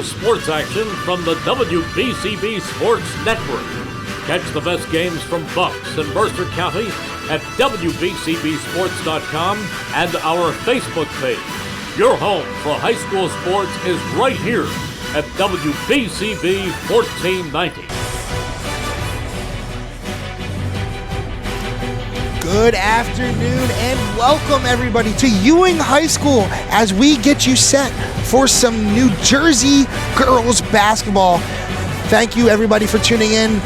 Sports action from the WBCB Sports Network. Catch the best games from Bucks and Mercer County at WBCBSports.com and our Facebook page. Your home for high school sports is right here at WBCB 1490. Good afternoon and welcome everybody to Ewing High School as we get you set for some New Jersey girls basketball. Thank you everybody for tuning in.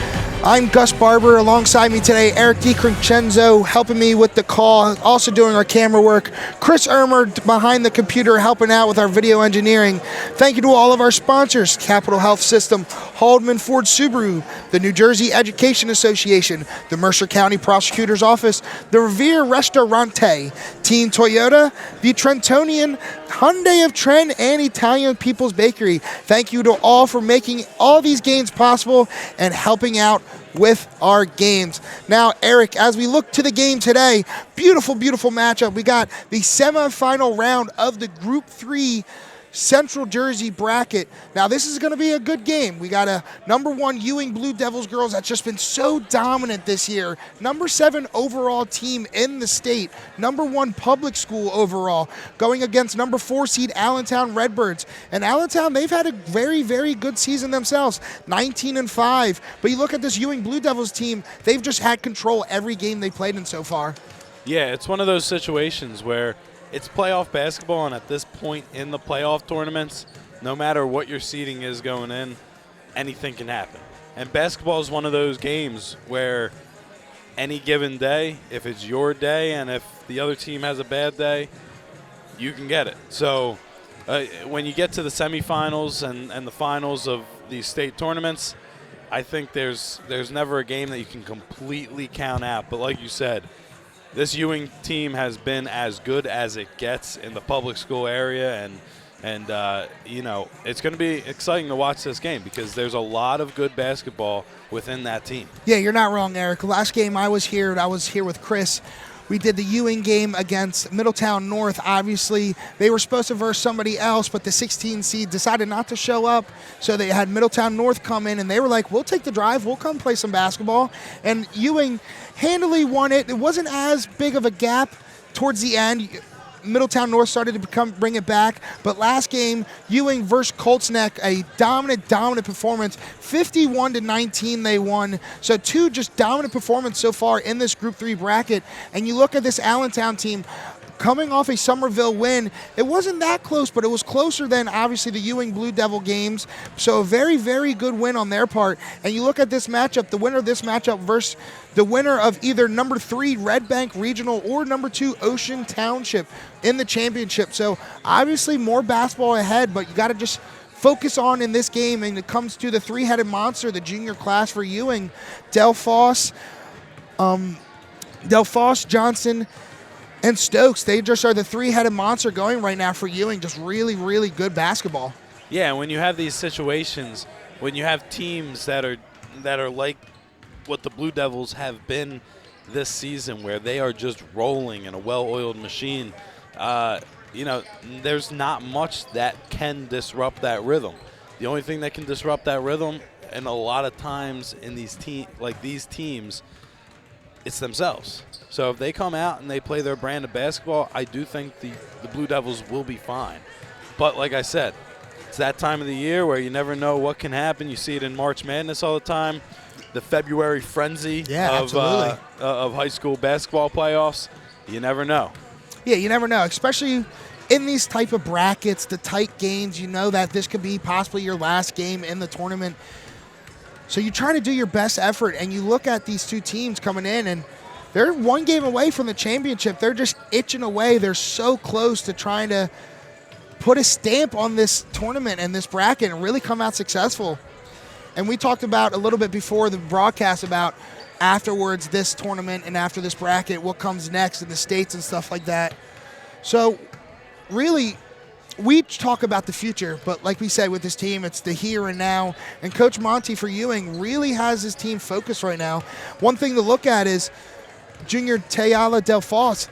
I'm Gus Barber. Alongside me today, Eric DiCrescenzo helping me with the call, also doing our camera work. Chris Ermer behind the computer helping out with our video engineering. Thank you to all of our sponsors, Capital Health System, Haldeman Ford Subaru, the New Jersey Education Association, the Mercer County Prosecutor's Office, the Revere Restaurante, Team Toyota, the Trentonian, Hyundai of Trent, and Italian People's Bakery. Thank you to all for making all these games possible and helping out with our games. Now, Eric, as we look to the game today, beautiful, beautiful matchup. We got the semifinal round of the Group 3 Central Jersey bracket. Now, this is going to be a good game. We got a number 1 Ewing Blue Devils girls that's just been so dominant this year. Number 7 overall team in the state. Number 1 public school overall, going against number 4 seed Allentown Redbirds. And Allentown, they've had a very, very good season themselves, 19-5. But you look at this Ewing Blue Devils team, they've just had control every game they played in so far. Yeah, it's one of those situations where it's playoff basketball, and at this point in the playoff tournaments, no matter what your seeding is going in, anything can happen. And basketball is one of those games where any given day, if it's your day and if the other team has a bad day, you can get it. So when you get to the semifinals and the finals of these state tournaments, I think there's never a game that you can completely count out. But like you said, this Ewing team has been as good as it gets in the public school area, and you know, it's going to be exciting to watch this game because there's a lot of good basketball within that team. Yeah, you're not wrong, Eric. Last game I was here with Chris. We did the Ewing game against Middletown North. Obviously, they were supposed to verse somebody else, but the 16 seed decided not to show up. So they had Middletown North come in, and they were like, we'll take the drive. We'll come play some basketball. And Ewing handily won it. It wasn't as big of a gap towards the end. Middletown North started to bring it back, but last game, Ewing versus Colts Neck, a dominant performance. 51-19 they won. So 2 just dominant performance so far in this Group 3 bracket. And you look at this Allentown team, coming off a Somerville win, it wasn't that close, but it was closer than obviously the Ewing Blue Devil games. So a very, very good win on their part. And you look at this matchup, the winner of this matchup versus the winner of either number 3 Red Bank Regional or number 2 Ocean Township in the championship. So obviously more basketball ahead, but you got to just focus on in this game. And it comes to the 3-headed monster, the junior class for Ewing, Delphos, Johnson, and Stokes. They just are the 3-headed monster going right now for Ewing. Just really, really good basketball. Yeah, when you have these situations, when you have teams that are like what the Blue Devils have been this season, where they are just rolling in a well-oiled machine, you know, there's not much that can disrupt that rhythm. The only thing that can disrupt that rhythm, and a lot of times in these teams, it's themselves. So if they come out and they play their brand of basketball, I do think the Blue Devils will be fine. But like I said, it's that time of the year where you never know what can happen. You see it in March Madness all the time, the February frenzy of high school basketball playoffs. You never know. Yeah, you never know, especially in these type of brackets, the tight games. You know that this could be possibly your last game in the tournament. So you try to do your best effort, and you look at these 2 teams coming in, and they're 1 game away from the championship. They're just itching away. They're so close to trying to put a stamp on this tournament and this bracket and really come out successful. And we talked about a little bit before the broadcast about afterwards this tournament and after this bracket, what comes next in the states and stuff like that. So really, we talk about the future, but like we said with this team, it's the here and now. And Coach Monty for Ewing really has his team focused right now. One thing to look at is junior Tayala Delphos.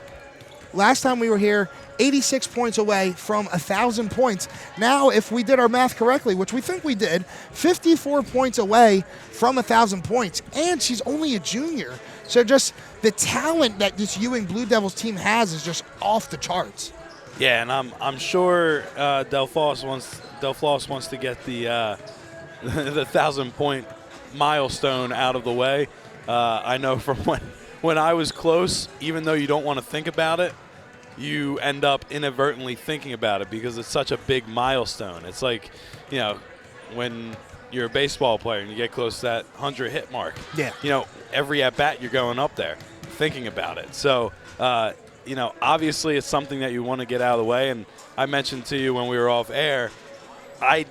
last time we were here, 86 points away from 1,000 points. Now, if we did our math correctly, which we think we did, 54 points away from 1,000 points. And she's only a junior. So just the talent that this Ewing Blue Devils team has is just off the charts. Yeah, and I'm sure Del Floss wants to get the 1,000-point milestone out of the way. I know from when I was close, even though you don't want to think about it, you end up inadvertently thinking about it because it's such a big milestone. It's like, when you're a baseball player and you get close to that 100 hit mark. Yeah. Every at-bat you're going up there thinking about it. So, obviously it's something that you want to get out of the way. And I mentioned to you when we were off air, I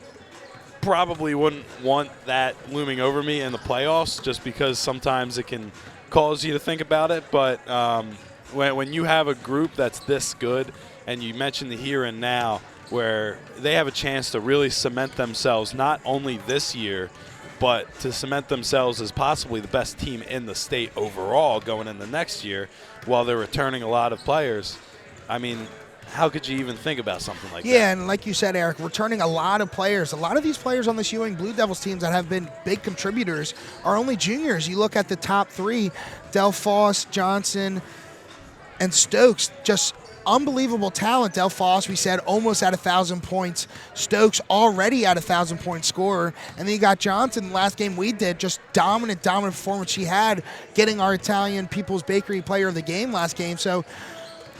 probably wouldn't want that looming over me in the playoffs just because sometimes it can cause you to think about it. But when you have a group that's this good, and you mentioned the here and now, where they have a chance to really cement themselves not only this year, but to cement themselves as possibly the best team in the state overall going in the next year while they're returning a lot of players. I mean, how could you even think about something like that? Yeah, and like you said, Eric, returning a lot of players. A lot of these players on this Ewing Blue Devils teams that have been big contributors are only juniors. You look at the top three, Del Foss, Johnson, and Stokes, just unbelievable talent. Del Foss, we said, almost at 1,000 points. Stokes already at 1,000-point scorer. And then you got Johnson, the last game we did, just dominant performance she had, getting our Italian People's Bakery player of the game last game. So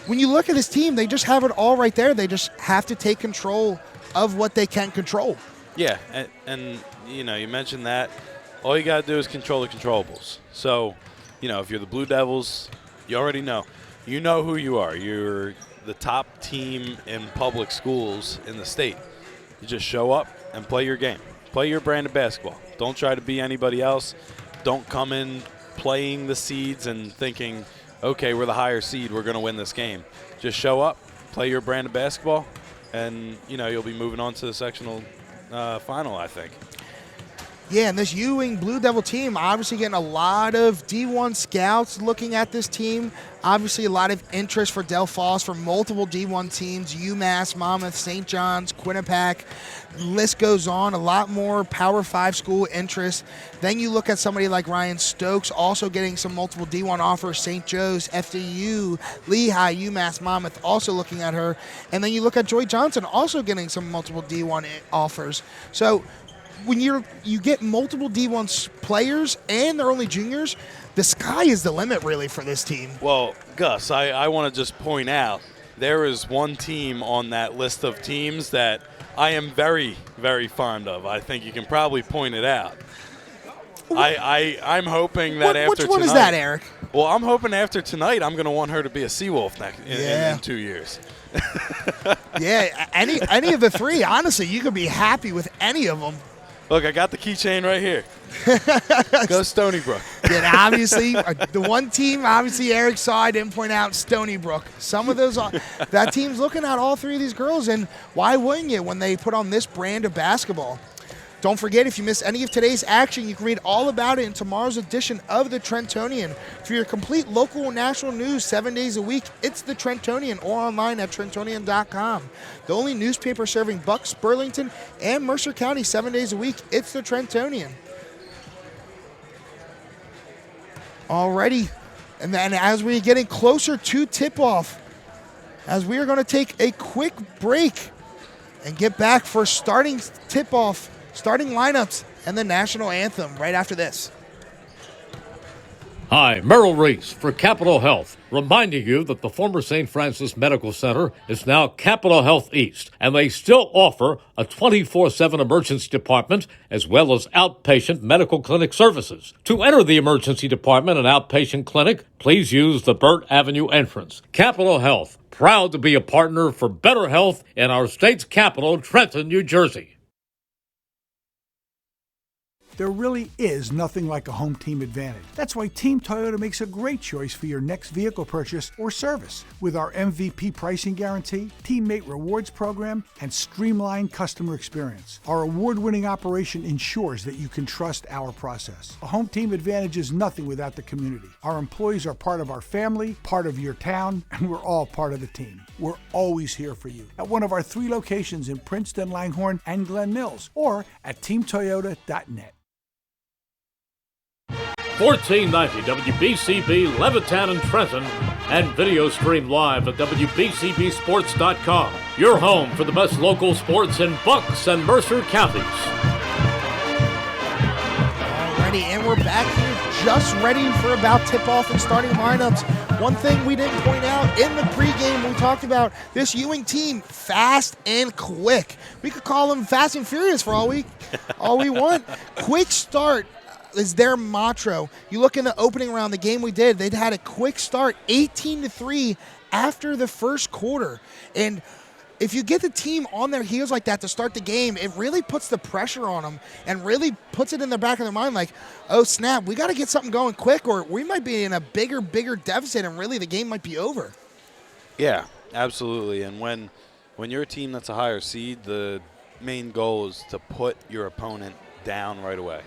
when you look at this team, they just have it all right there. They just have to take control of what they can control. Yeah, and you mentioned that. All you got to do is control the controllables. So, if you're the Blue Devils, you already know. You know who you are. You're the top team in public schools in the state. You just show up and play your game. Play your brand of basketball. Don't try to be anybody else. Don't come in playing the seeds and thinking, okay, we're the higher seed, we're going to win this game. Just show up, play your brand of basketball, and, you'll be moving on to the sectional final, I think. Yeah, and this Ewing Blue Devil team obviously getting a lot of D1 scouts looking at this team. Obviously a lot of interest for Del Foss for multiple D1 teams, UMass, Monmouth, St. John's, Quinnipiac. The list goes on, a lot more Power 5 school interest. Then you look at somebody like Ryan Stokes also getting some multiple D1 offers, St. Joe's, FDU, Lehigh, UMass, Monmouth also looking at her. And then you look at Joy Johnson also getting some multiple D1 offers. So when you get multiple D1 players and they're only juniors, the sky is the limit really for this team. Well, Gus, I want to just point out there is one team on that list of teams that I am very, very fond of. I think you can probably point it out. I'm hoping that after tonight. Which one is that, Eric? Well, I'm hoping after tonight I'm going to want her to be a Seawolf in 2 years. Yeah, any of the three, honestly, you could be happy with any of them. Look, I got the keychain right here. Go Stony Brook. And obviously, the one team, obviously, Eric saw, I didn't point out, Stony Brook. Some of those, that team's looking at all three of these girls, and why wouldn't you when they put on this brand of basketball? Don't forget, if you missed any of today's action, you can read all about it in tomorrow's edition of the Trentonian. For your complete local and national news 7 days a week, it's the Trentonian or online at Trentonian.com. The only newspaper serving Bucks, Burlington, and Mercer County 7 days a week, it's the Trentonian. Alrighty, and then as we're getting closer to tip-off, as we are going to take a quick break and get back for starting tip-off, starting lineups, and the national anthem right after this. Hi, Merrill Reese for Capital Health, reminding you that the former St. Francis Medical Center is now Capital Health East, and they still offer a 24/7 emergency department as well as outpatient medical clinic services. To enter the emergency department and outpatient clinic, please use the Burt Avenue entrance. Capital Health, proud to be a partner for better health in our state's capital, Trenton, New Jersey. There really is nothing like a home team advantage. That's why Team Toyota makes a great choice for your next vehicle purchase or service. With our MVP pricing guarantee, teammate rewards program, and streamlined customer experience, our award-winning operation ensures that you can trust our process. A home team advantage is nothing without the community. Our employees are part of our family, part of your town, and we're all part of the team. We're always here for you at one of our 3 locations in Princeton, Langhorne, and Glen Mills, or at teamtoyota.net. 1490 WBCB Levittown and Trenton, and video stream live at WBCBsports.com. Your home for the best local sports in Bucks and Mercer counties. Alrighty, and we're back here just ready for about tip-off and starting lineups. One thing we didn't point out in the pregame, we talked about this Ewing team, fast and quick. We could call them Fast and Furious for all we want. Quick start is their motto. You look in the opening round, the game we did, they'd had a quick start, 18-3 after the first quarter. And if you get the team on their heels like that to start the game, it really puts the pressure on them and really puts it in the back of their mind like, oh, snap, we got to get something going quick or we might be in a bigger deficit and really the game might be over. Yeah, absolutely. And when you're a team that's a higher seed, the main goal is to put your opponent down right away.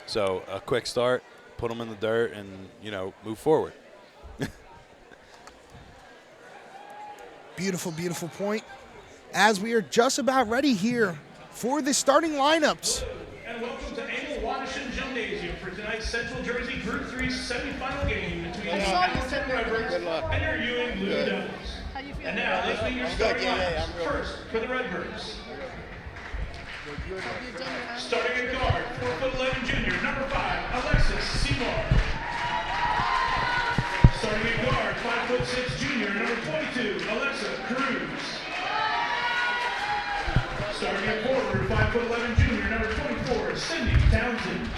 So a quick start, put them in the dirt, and, move forward. Beautiful, beautiful point. As we are just about ready here for the starting lineups. And welcome to Annual Waddishin Gymnasium for tonight's Central Jersey Group 3 semifinal game between the Allentown Redbirds and your Ewing Blue Devils. And now let's meet your starting lineups. First, for the Redbirds. Starting at guard, 4'11" junior, number 5, Alexis Seymour. Starting at guard, 5'6" junior, number 22, Alexa Cruz. Starting at forward, 5'11" junior, number 24, Cindy Townsend.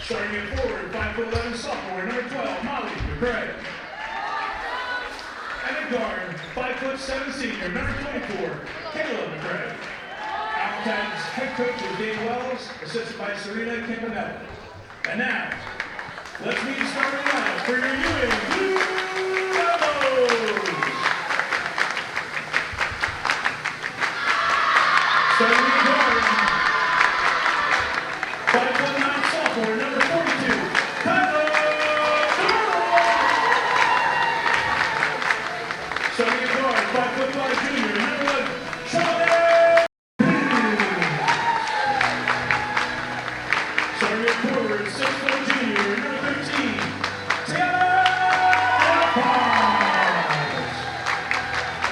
Starting at forward, 5'11" sophomore, number 12, Molly McCray. And at guard, 5'7" senior, number 24, Kayla McCray. Allentown's head coach is Dave Wells, assisted by Serena Campanella. And now, let's meet the starting lineup for your Ewing Blue Devils. Starting at guard, 5'9" sophomore, number 42, Kyla Durrell. Starting at guard, 5'5" junior, number 11, Charlie. Starting at forward, 6'4" junior, number 13, Taylor Paz.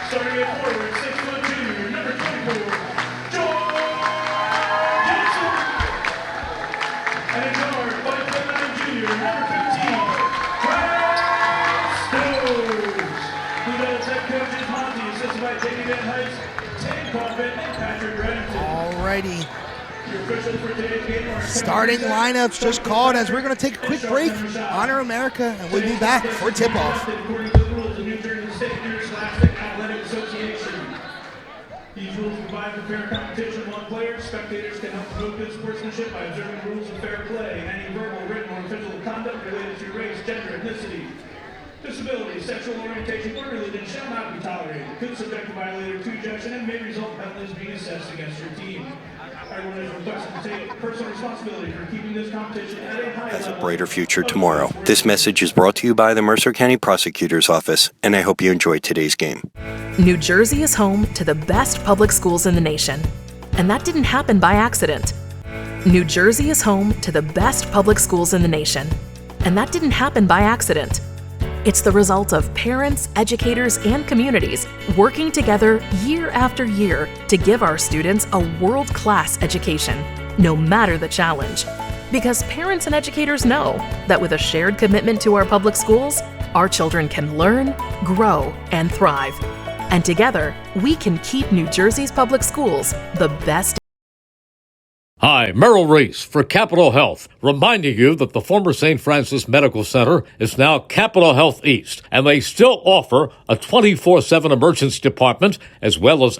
Starting at forward, 6'1" junior, number 24, Joel Johnson. And at guard, 5'9" junior, number 15, Brad Stokes. Blue Devils head coaches Monty, assisted by Davey Van Heist, Tim Coffin, and Patrick Reddington. Alrighty. Starting lineups just called as we're going to take a quick break. Honor America, and we'll be back for tip-off. According to the rules of New Jersey State Interscholastic Athletic Association. These rules provide for fair competition among players. Spectators can help promote good sportsmanship by observing the rules of fair play. Any verbal, written, or physical conduct related to race, gender, ethnicity, disability, sexual orientation, or religion shall not be tolerated. Could subject the violator to ejection and may result in penalties being assessed against your team. Everyone is requested to take personal responsibility for keeping this competition at a high level. Has a brighter future tomorrow. This message is brought to you by the Mercer County Prosecutor's Office, and I hope you enjoyed today's game. New Jersey is home to the best public schools in the nation, and that didn't happen by accident. New Jersey is home to the best public schools in the nation, and that didn't happen by accident. It's the result of parents, educators, and communities working together year after year to give our students a world-class education, no matter the challenge. Because parents and educators know that with a shared commitment to our public schools, our children can learn, grow, and thrive. And together, we can keep New Jersey's public schools the best. Hi, Merrill Reese for Capital Health, reminding you that the former St. Francis Medical Center is now Capital Health East, and they still offer a 24/7 emergency department as well as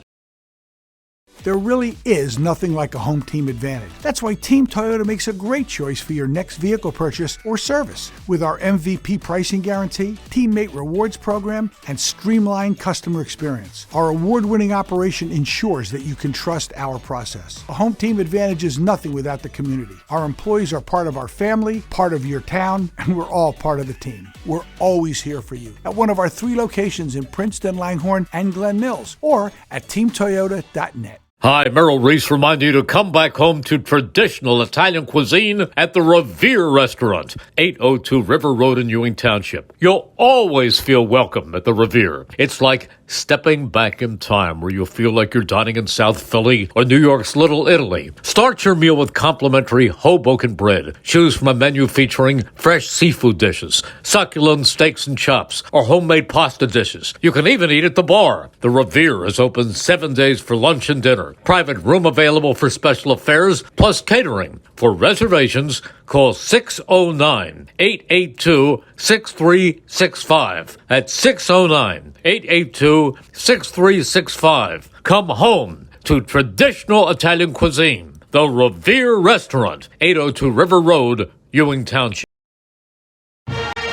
There really is nothing like a home team advantage. That's why Team Toyota makes a great choice for your next vehicle purchase or service. With our MVP pricing guarantee, teammate rewards program, and streamlined customer experience, our award-winning operation ensures that you can trust our process. A home team advantage is nothing without the community. Our employees are part of our family, part of your town, and we're all part of the team. We're always here for you at one of our 3 locations in Princeton, Langhorne, and Glen Mills, or at teamtoyota.net. Hi, Merrill Reese reminding you to come back home to traditional Italian cuisine at the Revere Restaurant, 802 River Road in Ewing Township. You'll always feel welcome at the Revere. It's like stepping back in time where you'll feel like you're dining in South Philly or New York's Little Italy. Start your meal with complimentary Hoboken bread. Choose from a menu featuring fresh seafood dishes, succulent steaks and chops, or homemade pasta dishes. You can even eat at the bar. The Revere is open 7 days for lunch and dinner. Private room available for special affairs, plus catering. For reservations, call 609-882-6365. That's 609-882-6365. Come home to traditional Italian cuisine. The Revere Restaurant, 802 River Road, Ewing Township.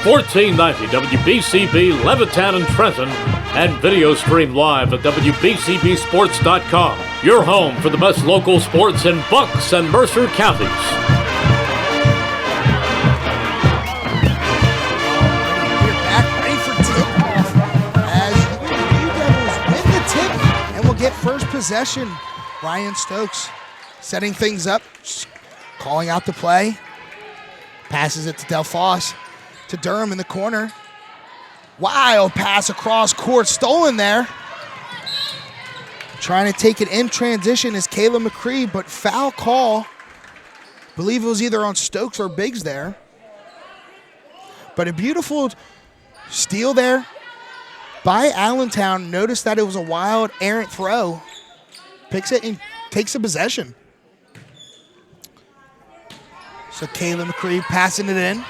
1490 WBCB, Levittown and Trenton, and video stream live at WBCBsports.com. Your home for the best local sports in Bucks and Mercer counties. We're back ready for tip-off as the Blue Devils win the tip and will get first possession. Ryan Stokes setting things up, calling out the play, passes it to Delphos. To Durham in the corner. Wild pass across court, stolen there. Trying to take it in transition is Kayla McCree, but foul call. Believe it was either on Stokes or Biggs there. But a beautiful steal there by Allentown. Notice that it was a wild, errant throw. Picks it and takes the possession. So Kayla McCree passing it in.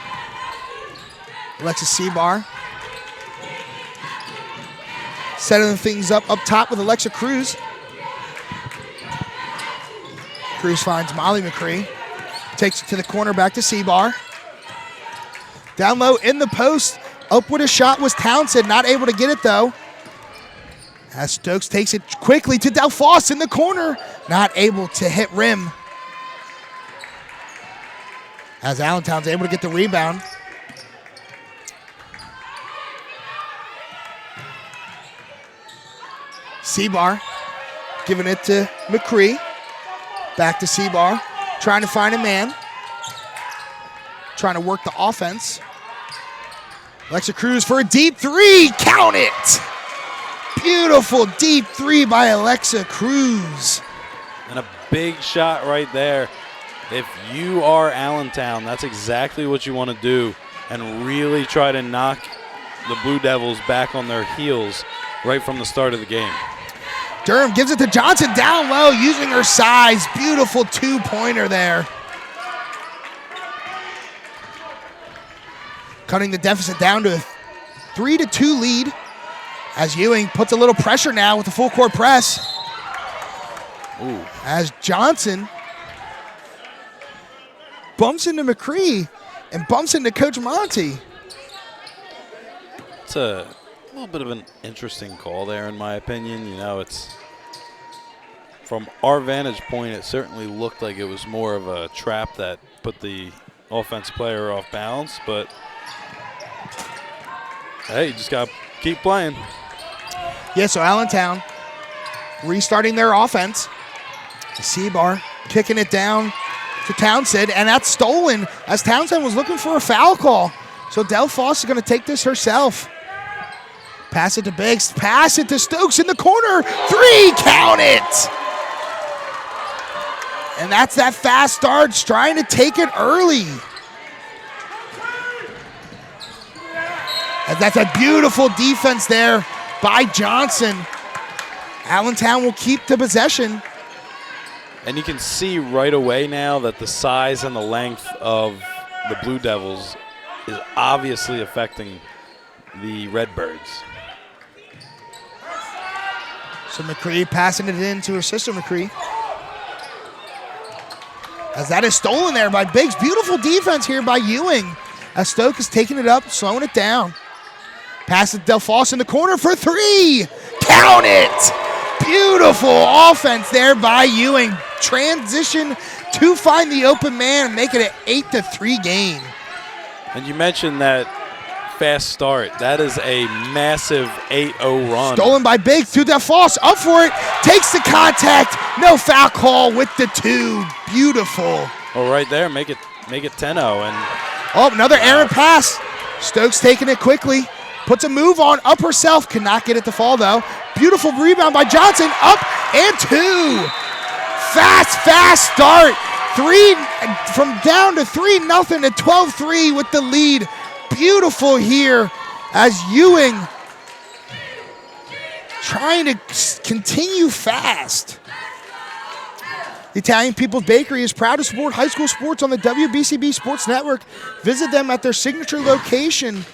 Alexis Seabar setting things up top with Alexa Cruz. Cruz finds Molly McCree. Takes it to the corner, back to Seabar. Down low in the post. Up with a shot was Townsend. Not able to get it though. As Stokes takes it quickly to Delphos in the corner. Not able to hit rim. As Allentown's able to get the rebound. Seabar giving it to McCree. Back to Seabar. Trying to find a man. Trying to work the offense. Alexa Cruz for a deep 3. Count it! Beautiful deep 3 by Alexa Cruz. And a big shot right there. If you are Allentown, that's exactly what you want to do and really try to knock the Blue Devils back on their heels right from the start of the game. Durham gives it to Johnson down low using her size. Beautiful 2-pointer there. Cutting the deficit down to a 3-2 lead as Ewing puts a little pressure now with the full court press. Ooh. As Johnson bumps into McCree and bumps into Coach Monty. It's a little bit of an interesting call there, in my opinion. You know, it's from our vantage point, it certainly looked like it was more of a trap that put the offensive player off balance, but hey, you just got to keep playing. Yeah, so Allentown restarting their offense. Seabar kicking it down to Townsend, and that's stolen as Townsend was looking for a foul call. So Delphos is going to take this herself. Pass it to Biggs. Pass it to Stokes in the corner. 3, count it! And that's that fast start, trying to take it early. And that's a beautiful defense there by Johnson. Allentown will keep the possession. And you can see right away now that the size and the length of the Blue Devils is obviously affecting the Redbirds. So McCree passing it in to her sister McCree. As that is stolen there by Biggs. Beautiful defense here by Ewing. As Stoke is taking it up, slowing it down. Pass it to Delphos in the corner for three. Count it! Beautiful offense there by Ewing. Transition to find the open man and make it an 8-3 game. And you mentioned that fast start. That is a massive 8-0 run. Stolen by Biggs to Delphos. Up for it. Takes the contact. No foul call with the two. Beautiful. Oh, right there. Make it 10-0. And another errant pass. Stokes taking it quickly. Puts a move on. Up herself. Cannot get it to fall, though. Beautiful rebound by Johnson. Up and two. Fast start. Three from down to 3-0 to 12-3 with the lead. Beautiful here as Ewing trying to continue fast. The Italian People's Bakery is proud to support high school sports on the WBCB Sports Network. Visit them at their signature location,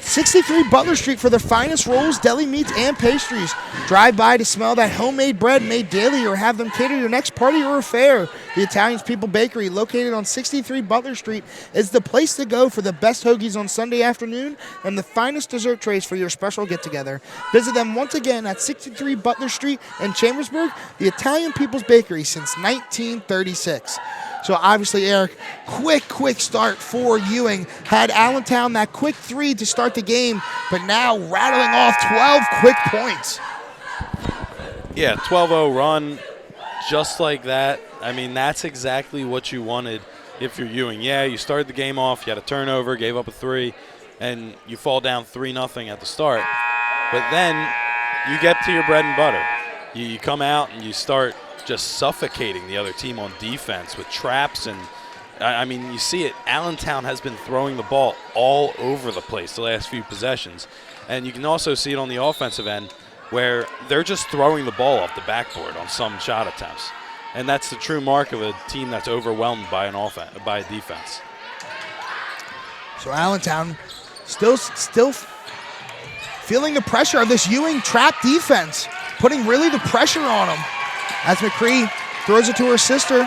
63 Butler Street, for their finest rolls, deli meats, and pastries. Drive by to smell that homemade bread made daily or have them cater your next party or affair. The Italian People's Bakery, located on 63 Butler Street, is the place to go for the best hoagies on Sunday afternoon and the finest dessert trays for your special get-together. Visit them once again at 63 Butler Street in Chambersburg. The Italian People's Bakery since 1936. So obviously, Eric, quick start for Ewing. Had Allentown that quick three to start the game, but now rattling off 12 quick points. Yeah, 12-0 run, just like that. I mean, that's exactly what you wanted if you're Ewing. Yeah, you started the game off, you had a turnover, gave up a three, and you fall down 3-0 at the start. But then you get to your bread and butter. You come out and you start just suffocating the other team on defense with traps. And I mean, you see it. Allentown has been throwing the ball all over the place the last few possessions. And you can also see it on the offensive end where they're just throwing the ball off the backboard on some shot attempts. And that's the true mark of a team that's overwhelmed by by a defense. So Allentown still feeling the pressure of this Ewing trap defense, putting really the pressure on them. As McCree throws it to her sister.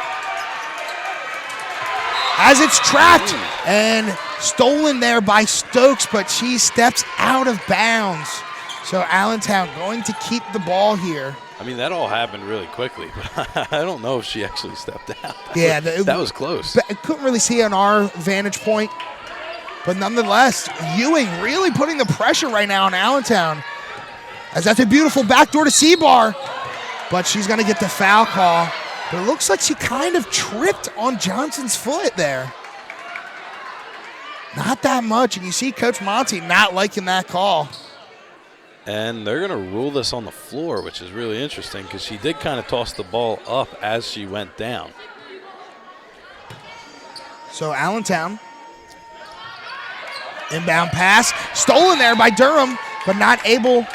As it's trapped and stolen there by Stokes, but she steps out of bounds. So Allentown going to keep the ball here. I mean, that all happened really quickly, but I don't know if she actually stepped out. That was close. I couldn't really see on our vantage point. But nonetheless, Ewing really putting the pressure right now on Allentown. As that's a beautiful backdoor to Seabar. But she's going to get the foul call. But it looks like she kind of tripped on Johnson's foot there. Not that much. And you see Coach Monty not liking that call. And they're going to rule this on the floor, which is really interesting because she did kind of toss the ball up as she went down. So Allentown. Inbound pass. Stolen there by Durham, but not able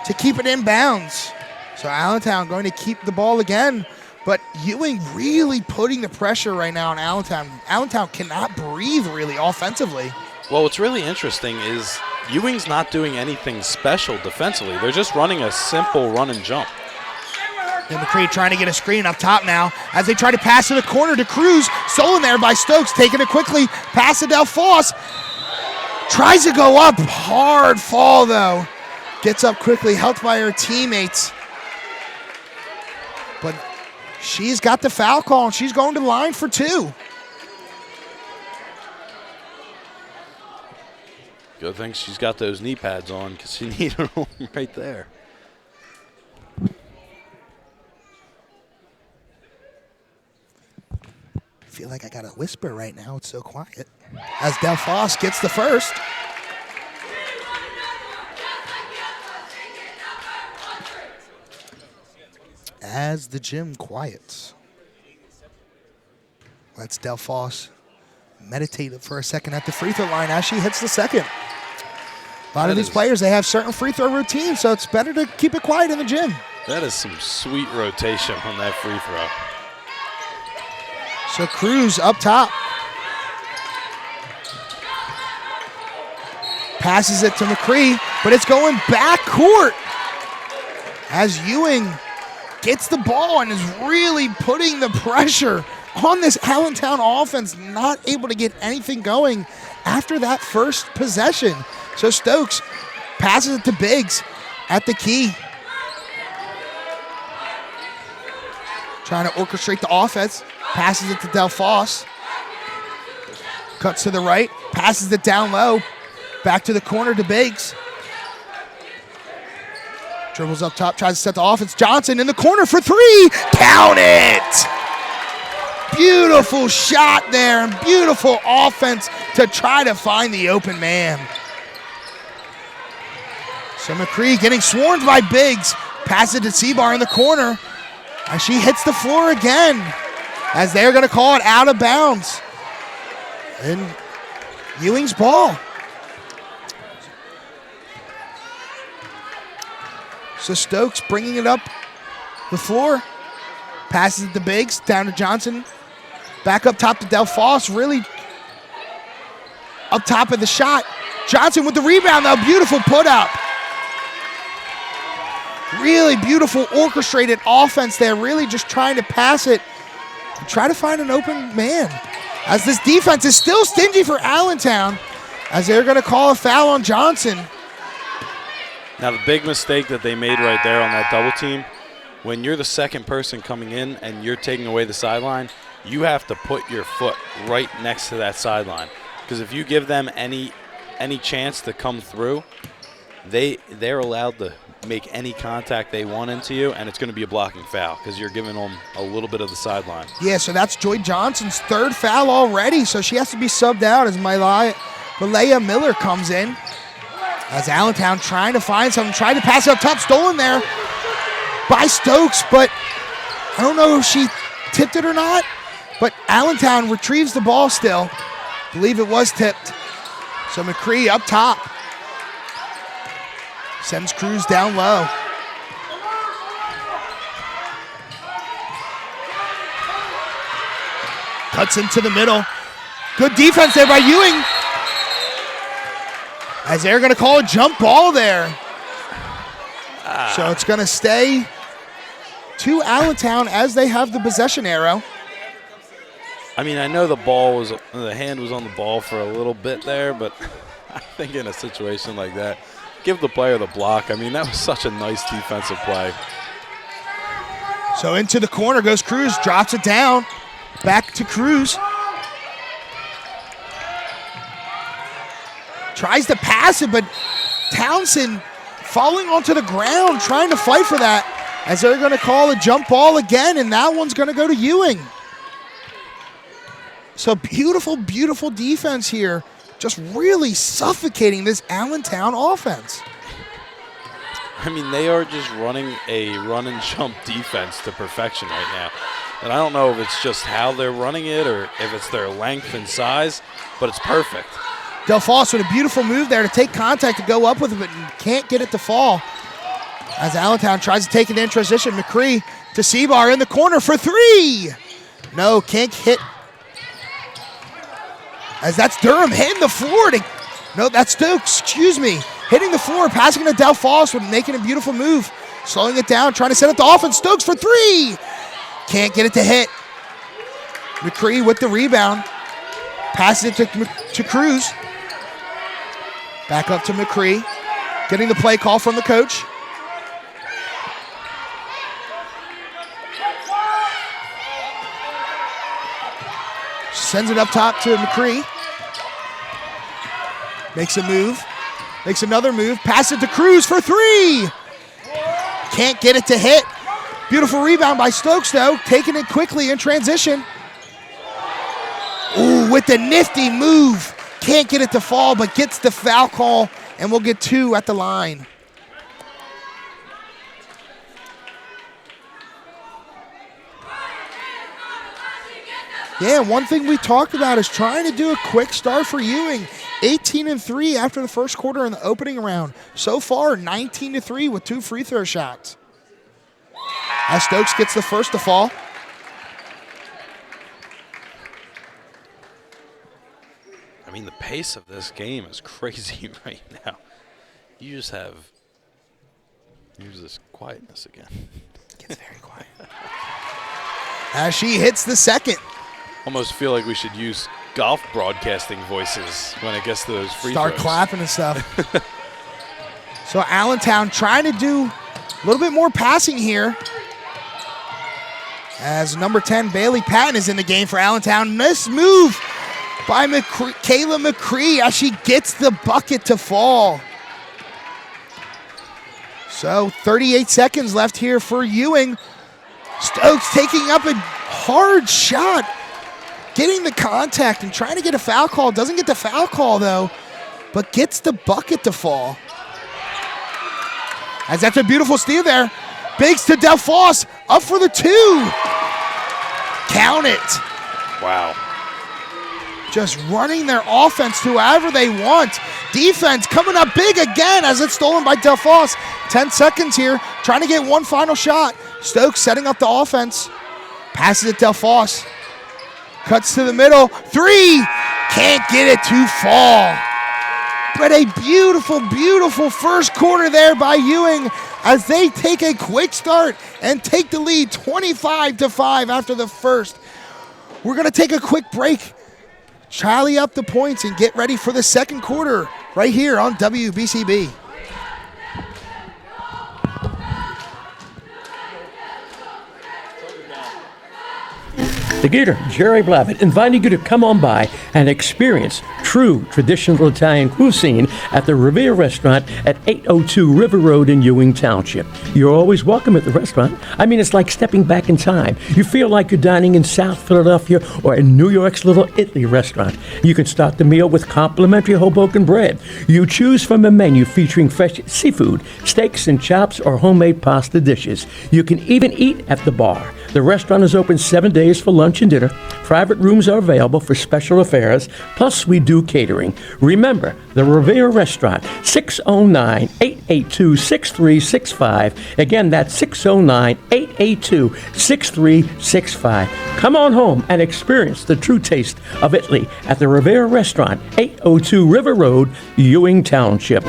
to keep it in bounds. So Allentown going to keep the ball again. But Ewing really putting the pressure right now on Allentown. Allentown cannot breathe really offensively. Well, what's really interesting is Ewing's not doing anything special defensively. They're just running a simple run and jump. And McCree trying to get a screen up top now as they try to pass to the corner to Cruz. Stolen there by Stokes, taking it quickly. Pass to Delphos. Tries to go up. Hard fall, though. Gets up quickly, helped by her teammates. But she's got the foul call, and she's going to the line for two. Good thing she's got those knee pads on because she needed them right there. I feel like I got to whisper right now. It's so quiet. As Delphos gets the first. As the gym quiets. Let's Delphos meditate for a second at the free throw line as she hits the second. A lot of these players, they have certain free throw routines, so it's better to keep it quiet in the gym. That is some sweet rotation on that free throw. So Cruz up top. Passes it to McCree, but it's going back court. as Ewing gets the ball and is really putting the pressure on this Allentown offense, not able to get anything going after that first possession. So Stokes passes it to Biggs at the key. Trying to orchestrate the offense. Passes it to Delphos. Cuts to the right. Passes it down low. Back to the corner to Biggs. Dribbles up top. Tries to set the offense. Johnson in the corner for three. Count it! Beautiful shot there and beautiful offense to try to find the open man. So McCree getting swarmed by Biggs. Passes it to Seabar in the corner. And she hits the floor again as they're going to call it out of bounds. And Ewing's ball. So Stokes bringing it up the floor. Passes it to Biggs, down to Johnson. Back up top to Delphos, really up top of the shot. Johnson with the rebound, though. Beautiful put up. Really beautiful orchestrated offense there, really just trying to pass it and try to find an open man. As this defense is still stingy for Allentown, as they're going to call a foul on Johnson. Now the big mistake that they made right there on that double team, when you're the second person coming in and you're taking away the sideline, you have to put your foot right next to that sideline. Because if you give them any chance to come through, they're allowed to make any contact they want into you, and it's going to be a blocking foul because you're giving them a little bit of the sideline. Yeah, so that's Joy Johnson's third foul already, so she has to be subbed out as Malaya Miller comes in. As Allentown trying to find something, trying to pass it up top, stolen there by Stokes, but I don't know if she tipped it or not, but Allentown retrieves the ball still. Believe it was tipped. So McCree up top. Sends Cruz down low. Cuts into the middle. Good defense there by Ewing. As they're going to call a jump ball there. So it's going to stay to Allentown as they have the possession arrow. I mean, I know the hand was on the ball for a little bit there, but I think in a situation like that, give the player the block. I mean, that was such a nice defensive play. So into the corner goes Cruz, drops it down. Back to Cruz. Tries to pass it, but Townsend falling onto the ground, trying to fight for that, as they're going to call a jump ball again, and that one's going to go to Ewing. So beautiful, beautiful defense here. Just really suffocating this Allentown offense. I mean, they are just running a run and jump defense to perfection right now. And I don't know if it's just how they're running it or if it's their length and size, but it's perfect. Delphos with a beautiful move there to take contact to go up with it, but can't get it to fall. As Allentown tries to take it in transition, McCree to Seabar in the corner for three. No, can't hit. As that's Durham hitting the floor. No, that's Stokes, excuse me. Hitting the floor, passing it to Delphos, with making a beautiful move. Slowing it down, trying to set up the offense. Stokes for three. Can't get it to hit. McCree with the rebound. Passes it to Cruz. Back up to McCree. Getting the play call from the coach. Sends it up top to McCree. Makes a move. Makes another move. Pass it to Cruz for three. Can't get it to hit. Beautiful rebound by Stokes, though. Taking it quickly in transition. Ooh, with the nifty move. Can't get it to fall, but gets the foul call, and we'll get two at the line. Yeah, one thing we talked about is trying to do a quick start for Ewing. 18-3 after the first quarter in the opening round. So far, 19-3 with 2 free throw shots. As Stokes gets the first to fall. I mean, the pace of this game is crazy right now. You Use this quietness again. Gets very quiet. As she hits the second. Almost feel like we should use golf broadcasting voices when it gets to those free Start throws. clapping and stuff. So Allentown trying to do a little bit more passing here. As number 10, Bailey Patton, is in the game for Allentown. Nice move by Kayla McCree as she gets the bucket to fall. So 38 seconds left here for Ewing. Stokes taking up a hard shot, getting the contact and trying to get a foul call. Doesn't get the foul call though, but gets the bucket to fall. As that's a beautiful steal there. Biggs to Delfoss, up for the 2. Count it. Wow. Just running their offense to whoever they want. Defense coming up big again as it's stolen by Delfoss. 10 seconds here, trying to get one final shot. Stokes setting up the offense. Passes it Delfoss. Cuts to the middle. 3. Can't get it to fall. But a beautiful, beautiful first quarter there by Ewing as they take a quick start and take the lead 25-5 after the first. We're going to take a quick break, tally up the points, and get ready for the second quarter right here on WBCB. The Gator, Jerry Blavitt, inviting you to come on by and experience true traditional Italian cuisine at the Revere Restaurant at 802 River Road in Ewing Township. You're always welcome at the restaurant. I mean, it's like stepping back in time. You feel like you're dining in South Philadelphia or in New York's Little Italy restaurant. You can start the meal with complimentary Hoboken bread. You choose from a menu featuring fresh seafood, steaks and chops, or homemade pasta dishes. You can even eat at the bar. The restaurant is open 7 days for lunch and dinner. Private rooms are available for special affairs, plus we do catering. Remember, the Revere Restaurant, 609-882-6365. Again, that's 609-882-6365. Come on home and experience the true taste of Italy at the Revere Restaurant, 802 River Road, Ewing Township.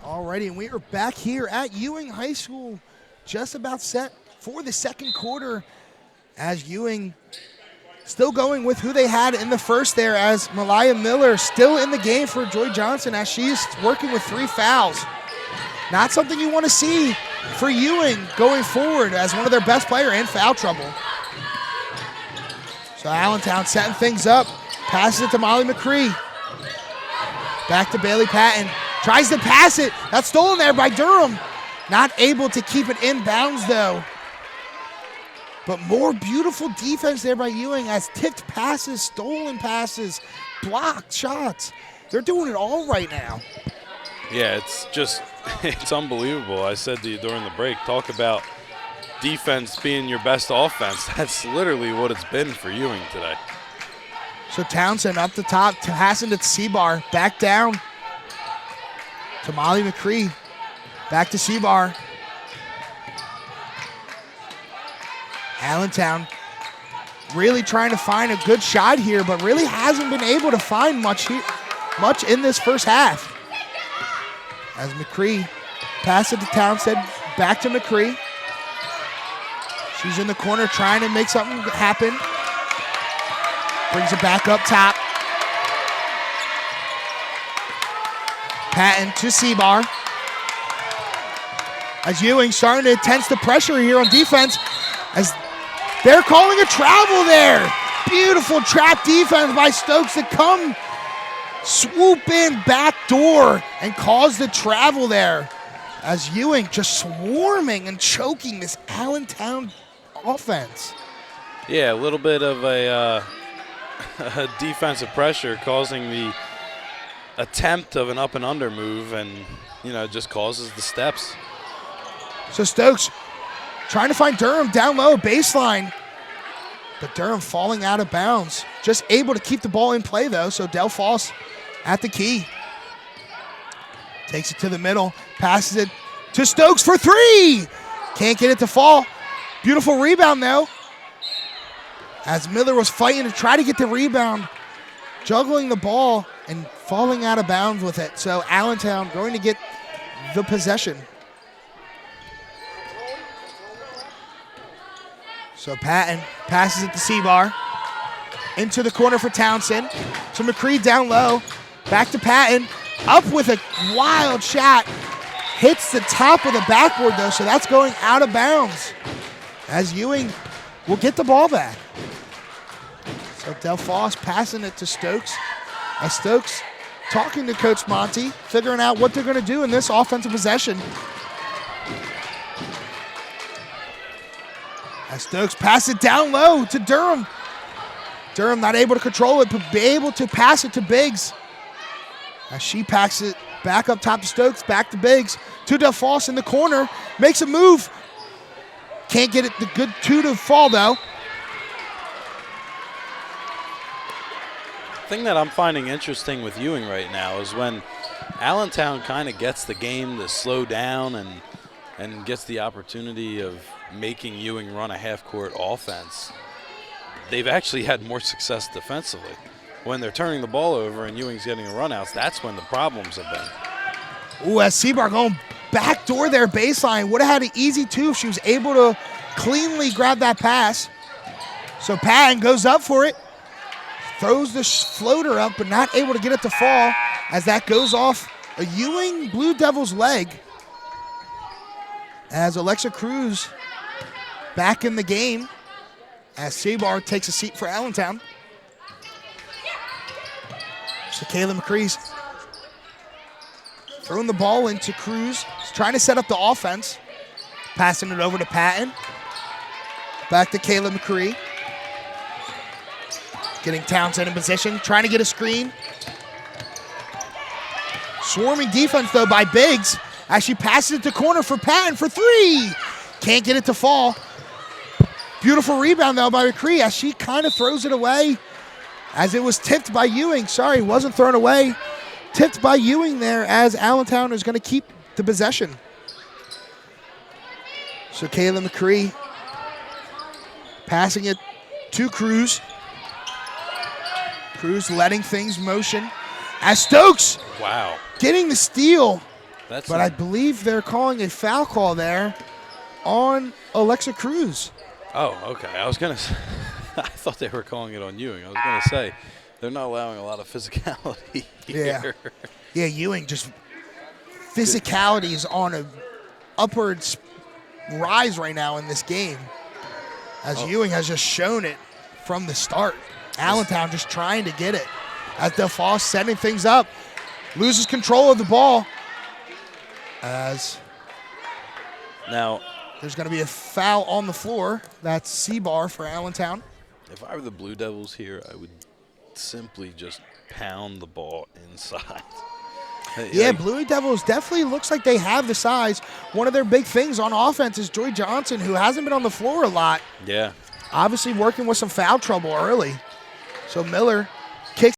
Alrighty, and we are back here at Ewing High School, just about set for the second quarter, as Ewing still going with who they had in the first there, as Malaya Miller still in the game for Joy Johnson as she's working with 3 fouls. Not something you want to see for Ewing going forward as one of their best players in foul trouble. So Allentown setting things up, passes it to Molly McCree. Back to Bailey Patton. Tries to pass it. That's stolen there by Durham. Not able to keep it in bounds, though. But more beautiful defense there by Ewing as tipped passes, stolen passes, blocked shots. They're doing it all right now. Yeah, it's unbelievable. I said to you during the break, talk about defense being your best offense. That's literally what it's been for Ewing today. So Townsend up the top, passing to Seabar, back down to Molly McCree, back to Seabar. Allentown really trying to find a good shot here, but really hasn't been able to find much in this first half. As McCree passes it to Townsend, back to McCree. She's in the corner trying to make something happen. Brings it back up top. Patton to Seabar. As Ewing starting to intense the pressure here on defense, as they're calling a travel there. Beautiful trap defense by Stokes to come swoop in back door and cause the travel there. As Ewing just swarming and choking this Allentown offense. Yeah, a little bit of a defensive pressure causing the attempt of an up and under move, and it just causes the steps. So Stokes trying to find Durham down low, baseline, but Durham falling out of bounds. Just able to keep the ball in play though, so Delfoss at the key. Takes it to the middle, passes it to Stokes for 3. Can't get it to fall. Beautiful rebound though. as Miller was fighting to try to get the rebound, juggling the ball and falling out of bounds with it. So Allentown going to get the possession. So Patton passes it to Seabar. Into the corner for Townsend. So McCree down low. Back to Patton. Up with a wild shot. Hits the top of the backboard though, so that's going out of bounds. As Ewing will get the ball back. So Delphos passing it to Stokes. As Stokes talking to Coach Monty, figuring out what they're going to do in this offensive possession. As Stokes passes it down low to Durham. Durham not able to control it, but be able to pass it to Biggs. As she packs it back up top to Stokes, back to Biggs, to Delphos in the corner, makes a move. Can't get it the good two to fall though. The thing that I'm finding interesting with Ewing right now is when Allentown kind of gets the game to slow down and gets the opportunity of making Ewing run a half-court offense, they've actually had more success defensively. When they're turning the ball over and Ewing's getting a runouts, that's when the problems have been. Ooh, as Seabar going backdoor there baseline. Would have had an easy two if she was able to cleanly grab that pass. So Patton goes up for it. Throws the floater up, but not able to get it to fall as that goes off a Ewing Blue Devils leg. As Alexa Cruz back in the game as Seabar takes a seat for Allentown. So Kayla McCree's throwing the ball into Cruz. He's trying to set up the offense. Passing it over to Patton. Back to Kayla McCree. Getting Townsend in position, trying to get a screen. Swarming defense though by Biggs as she passes it to corner for Patton for three. Can't get it to fall. Beautiful rebound though by McCree as she kind of throws it away as it was tipped by Ewing. Sorry, wasn't thrown away. Tipped by Ewing there as Allentown is going to keep the possession. So Kayla McCree passing it to Cruz. Cruz letting things motion as Stokes getting the steal. But I believe they're calling a foul call there on Alexa Cruz. Oh, okay. I was going to say, I thought they were calling it on Ewing. I was going to say, they're not allowing a lot of physicality here. Yeah, Ewing just physicality is on a upward rise right now in this game as Ewing has just shown it from the start. Allentown just trying to get it as Delphos setting things up. Loses control of the ball as now there's going to be a foul on the floor. That's C-bar for Allentown. If I were the Blue Devils here, I would simply just pound the ball inside. Yeah, Blue Devils definitely looks like they have the size. One of their big things on offense is Joy Johnson, who hasn't been on the floor a lot. Yeah. Obviously working with some foul trouble early. So Miller kicks.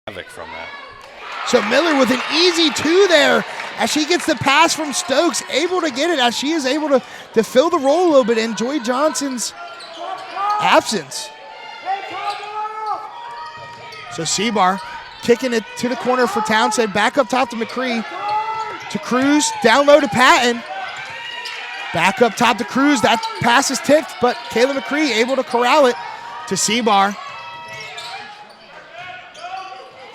Havoc from that. So Miller with an easy two there as she gets the pass from Stokes, able to get it as she is able to fill the role a little bit in Joy Johnson's absence. So Seabar kicking it to the corner for Townsend. Back up top to McCree. To Cruz. Down low to Patton. Back up top to Cruz. That pass is tipped, but Kayla McCree able to corral it to Seabar.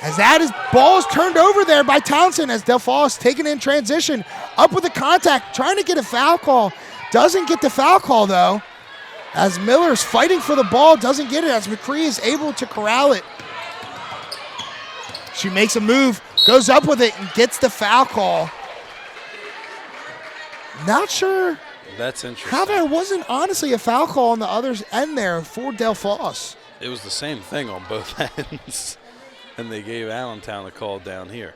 As that is, ball is turned over there by Townsend as Delphos taking in transition. Up with the contact, trying to get a foul call. Doesn't get the foul call though. As Miller's fighting for the ball, doesn't get it as McCree is able to corral it. She makes a move, goes up with it and gets the foul call. Not sure That's interesting. how there wasn't honestly a foul call on the other end there for Delphos. It was the same thing on both ends. And they gave Allentown a call down here.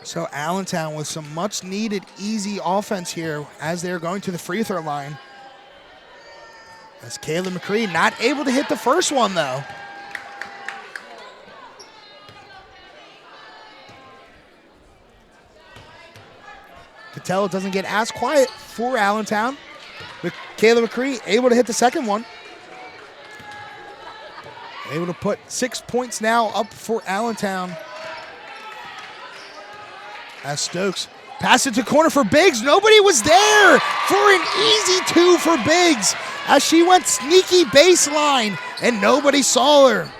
So Allentown with some much needed easy offense here as they're going to the free throw line. As Kayla McCree not able to hit the first one though. Catello doesn't get as quiet for Allentown. But Kayla McCree able to hit the second one. Able to put 6 points now up for Allentown. As Stokes pass it to corner for Biggs. Nobody was there for an easy 2 for Biggs as she went sneaky baseline and nobody saw her.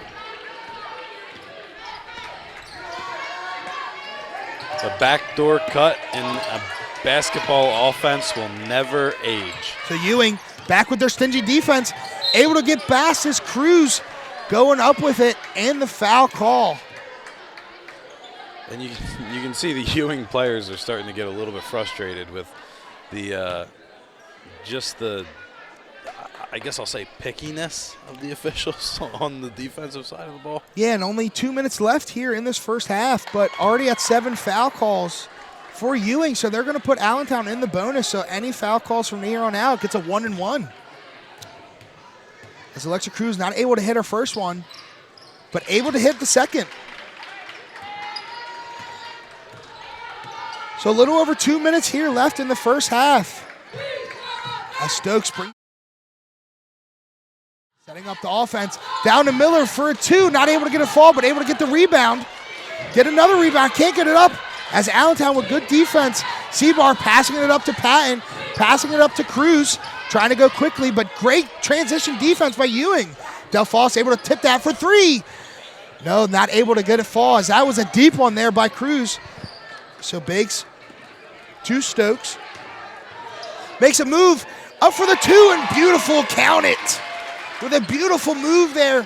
The backdoor cut in a basketball offense will never age. So Ewing back with their stingy defense, able to get past this Cruz going up with it and the foul call. And you can see the Ewing players are starting to get a little bit frustrated with the I guess I'll say pickiness of the officials on the defensive side of the ball. Yeah, and only 2 minutes left here in this first half, but already at 7 foul calls for Ewing, so they're going to put Allentown in the bonus, so any foul calls from here on out gets a 1-and-1. As Alexa Cruz not able to hit her first one, but able to hit the second. So a little over 2 minutes here left in the first half. As Stokes brings setting up the offense. Down to Miller for a 2. Not able to get a fall, but able to get the rebound. Get another rebound. Can't get it up. As Allentown with good defense. Seabar passing it up to Patton. Passing it up to Cruz. Trying to go quickly, but great transition defense by Ewing. Delphos able to tip that for 3. No, not able to get it fall as that was a deep one there by Cruz. So Biggs to Stokes. Makes a move up for the 2 and beautiful count it. With a beautiful move there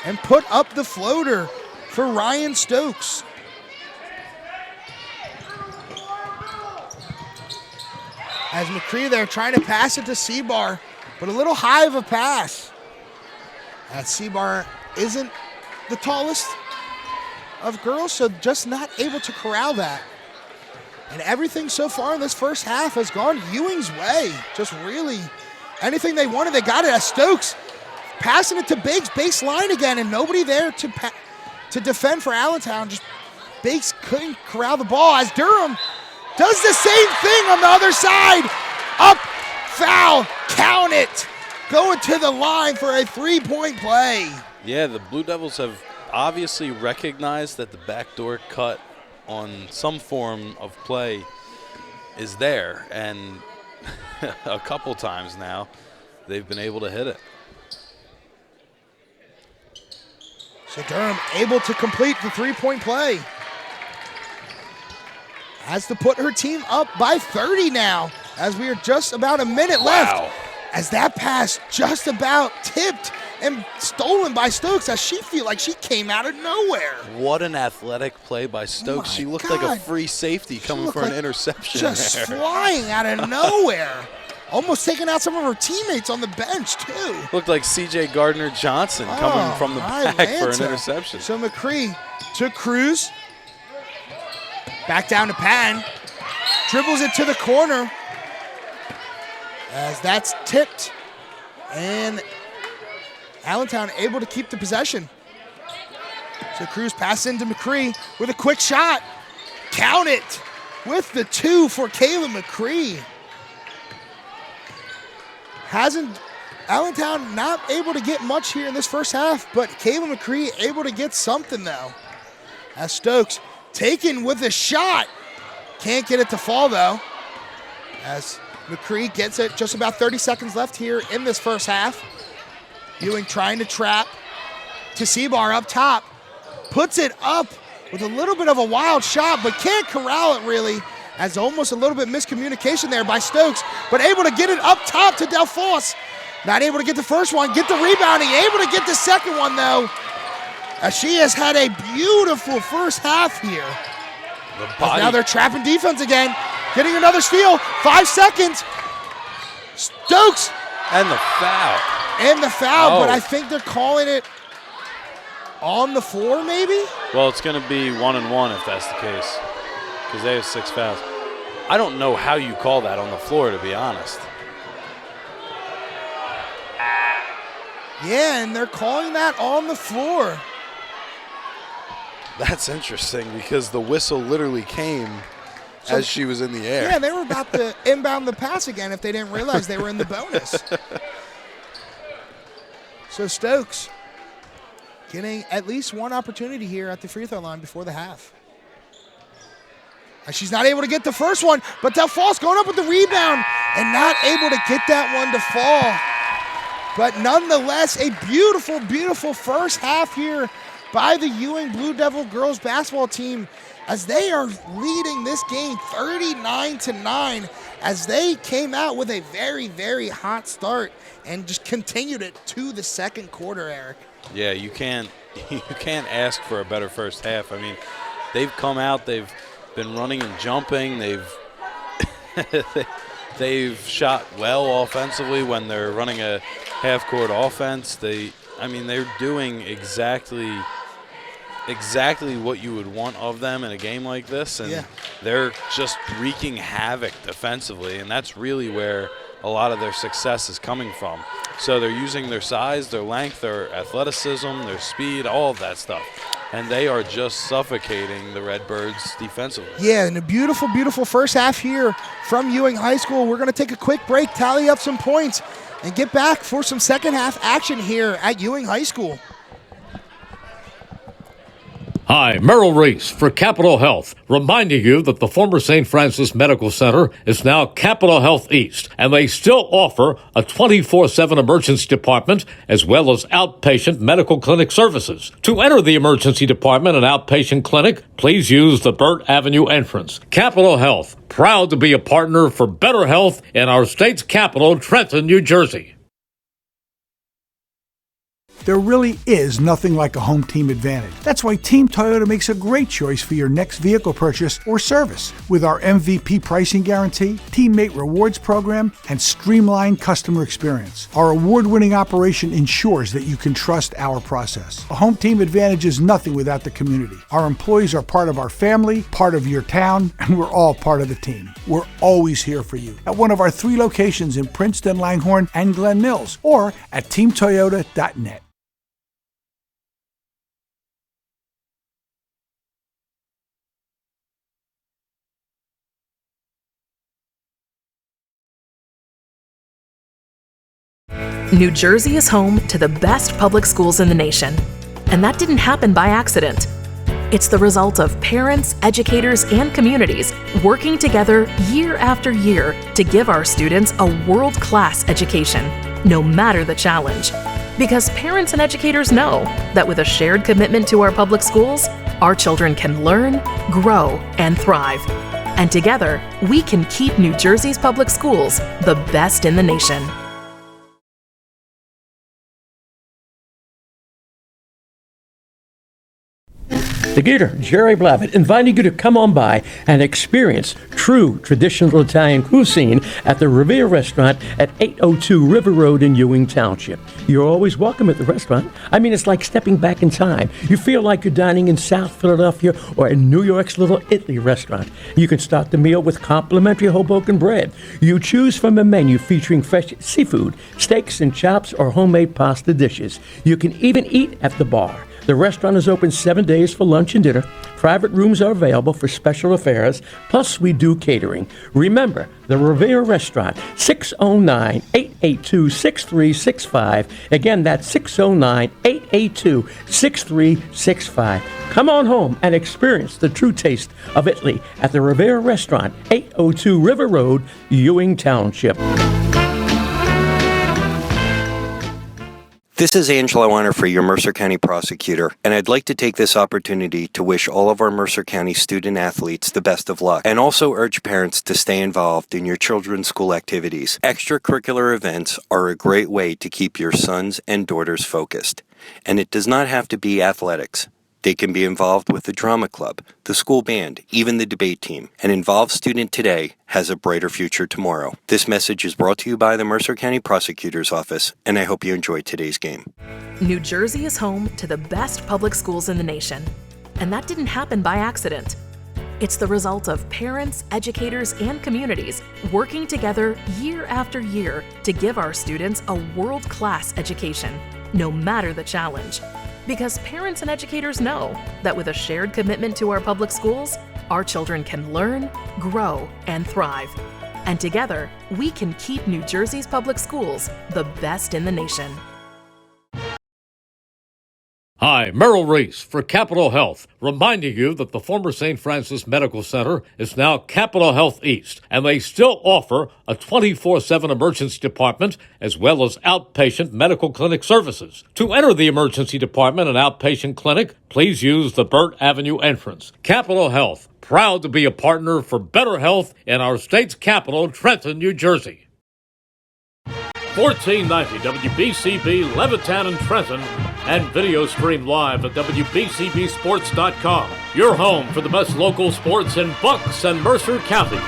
and put up the floater for Ryan Stokes. As McCree there trying to pass it to Seabar, but a little high of a pass. As Seabar isn't the tallest of girls, so just not able to corral that. And everything so far in this first half has gone Ewing's way. Just really anything they wanted, they got it. As Stokes passing it to Biggs, baseline again, and nobody there to defend for Allentown. Just Biggs couldn't corral the ball as Durham does the same thing on the other side. Up, foul, count it. Going to the line for a 3-point play. Yeah, the Blue Devils have obviously recognized that the backdoor cut on some form of play is there, and a couple times now they've been able to hit it. So Durham able to complete the 3-point play. Has to put her team up by 30 now as we are just about a minute left. As that pass just about tipped and stolen by Stokes as she feel like she came out of nowhere. What an athletic play by Stokes. She looked like a free safety coming for an interception. Just flying out of nowhere. Almost taking out some of her teammates on the bench, too. Looked like C.J. Gardner-Johnson coming from the back for an interception. So McCree to Cruz. Back down to Patton. Dribbles it to the corner. As that's tipped. And Allentown able to keep the possession. So Cruz passes into McCree with a quick shot. Count it with the 2 for Kayla McCree. Hasn't Allentown not able to get much here in this first half, but Kayla McCree able to get something though. As Stokes taken with a shot. Can't get it to fall though. As McCree gets it, just about 30 seconds left here in this first half. Ewing trying to trap to Seabar up top. Puts it up with a little bit of a wild shot, but can't corral it really. As almost a little bit miscommunication there by Stokes, but able to get it up top to Delphos. Not able to get the first one, get the rebounding, able to get the second one though. As she has had a beautiful first half here. Now they're trapping defense again. Getting another steal, 5 seconds. Stokes. And the foul. But I think they're calling it on the floor maybe? Well, it's going to be 1-1 if that's the case, because they have 6 fouls. I don't know how you call that on the floor, to be honest. Yeah, and they're calling that on the floor. That's interesting because the whistle literally came as she was in the air. Yeah, they were about to inbound the pass again if they didn't realize they were in the bonus. So Stokes getting at least one opportunity here at the free throw line before the half. And she's not able to get the first one, but Delphos going up with the rebound and not able to get that one to fall. But nonetheless, a beautiful, beautiful first half here by the Ewing Blue Devil girls basketball team as they are leading this game 39-9 as they came out with a very, very hot start and just continued it to the second quarter, Eric. Yeah, you can't ask for a better first half. I mean, they've come out, they've been running and jumping, they've shot well offensively when they're running a half-court offense. They're doing exactly what you would want of them in a game like this, and they're just wreaking havoc defensively, and that's really where a lot of their success is coming from. So they're using their size, their length, their athleticism, their speed, all of that stuff, and they are just suffocating the Redbirds defensively. Yeah, and a beautiful, beautiful first half here from Ewing High School. We're going to take a quick break, tally up some points, and get back for some second half action here at Ewing High School. Hi, Merrill Reese for Capital Health, reminding you that the former St. Francis Medical Center is now Capital Health East, and they still offer a 24/7 emergency department as well as outpatient medical clinic services. To enter the emergency department and outpatient clinic, please use the Burt Avenue entrance. Capital Health, proud to be a partner for better health in our state's capital, Trenton, New Jersey. There really is nothing like a home team advantage. That's why Team Toyota makes a great choice for your next vehicle purchase or service. With our MVP pricing guarantee, teammate rewards program, and streamlined customer experience, our award-winning operation ensures that you can trust our process. A home team advantage is nothing without the community. Our employees are part of our family, part of your town, and we're all part of the team. We're always here for you at one of our 3 locations in Princeton, Langhorne, and Glen Mills, or at teamtoyota.net. New Jersey is home to the best public schools in the nation. And that didn't happen by accident. It's the result of parents, educators, and communities working together year after year to give our students a world-class education, no matter the challenge. Because parents and educators know that with a shared commitment to our public schools, our children can learn, grow, and thrive. And together, we can keep New Jersey's public schools the best in the nation. The Gator, Jerry Blavitt, inviting you to come on by and experience true traditional Italian cuisine at the Revere Restaurant at 802 River Road in Ewing Township. You're always welcome at the restaurant. I mean, it's like stepping back in time. You feel like you're dining in South Philadelphia or in New York's Little Italy restaurant. You can start the meal with complimentary Hoboken bread. You choose from a menu featuring fresh seafood, steaks and chops, or homemade pasta dishes. You can even eat at the bar. The restaurant is open 7 days for lunch and dinner. Private rooms are available for special affairs, plus we do catering. Remember, the Revere Restaurant, 609-882-6365. Again, that's 609-882-6365. Come on home and experience the true taste of Italy at the Revere Restaurant, 802 River Road, Ewing Township. This is Angelo Honor for your Mercer County prosecutor, and I'd like to take this opportunity to wish all of our Mercer County student athletes the best of luck, and also urge parents to stay involved in your children's school activities. Extracurricular events are a great way to keep your sons and daughters focused, and it does not have to be athletics. They can be involved with the drama club, the school band, even the debate team. An involved student today has a brighter future tomorrow. This message is brought to you by the Mercer County Prosecutor's Office, and I hope you enjoyed today's game. New Jersey is home to the best public schools in the nation. And that didn't happen by accident. It's the result of parents, educators, and communities working together year after year to give our students a world-class education, no matter the challenge. Because parents and educators know that with a shared commitment to our public schools, our children can learn, grow, and thrive. And together, we can keep New Jersey's public schools the best in the nation. Hi, Merrill Reese for Capital Health, reminding you that the former St. Francis Medical Center is now Capital Health East, and they still offer a 24/7 emergency department as well as outpatient medical clinic services. To enter the emergency department and outpatient clinic, please use the Burt Avenue entrance. Capital Health, proud to be a partner for better health in our state's capital, Trenton, New Jersey. 1490 WBCB, Levittown and Trenton, and video stream live at WBCBsports.com. Your home for the best local sports in Bucks and Mercer counties.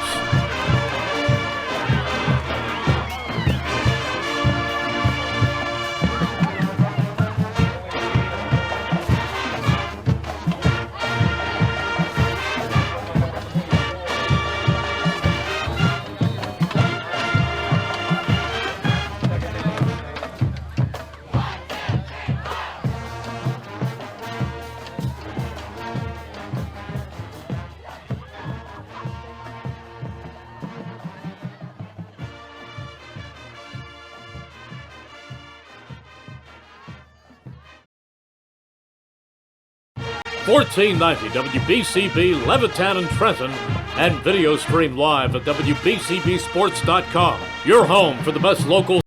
$14.90 WBCB, Levittown and Trenton, and video stream live at WBCBsports.com. Your home for the best local.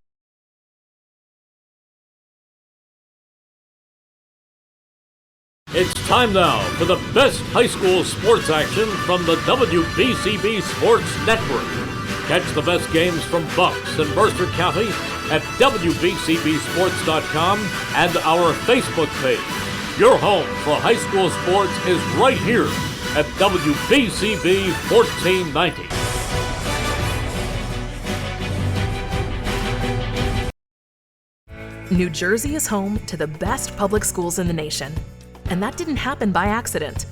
It's time now for the best high school sports action from the WBCB Sports Network. Catch the best games from Bucks and Mercer County at WBCBsports.com and our Facebook page. Your home for high school sports is right here at WBCB 1490. New Jersey is home to the best public schools in the nation. And that didn't happen by accident.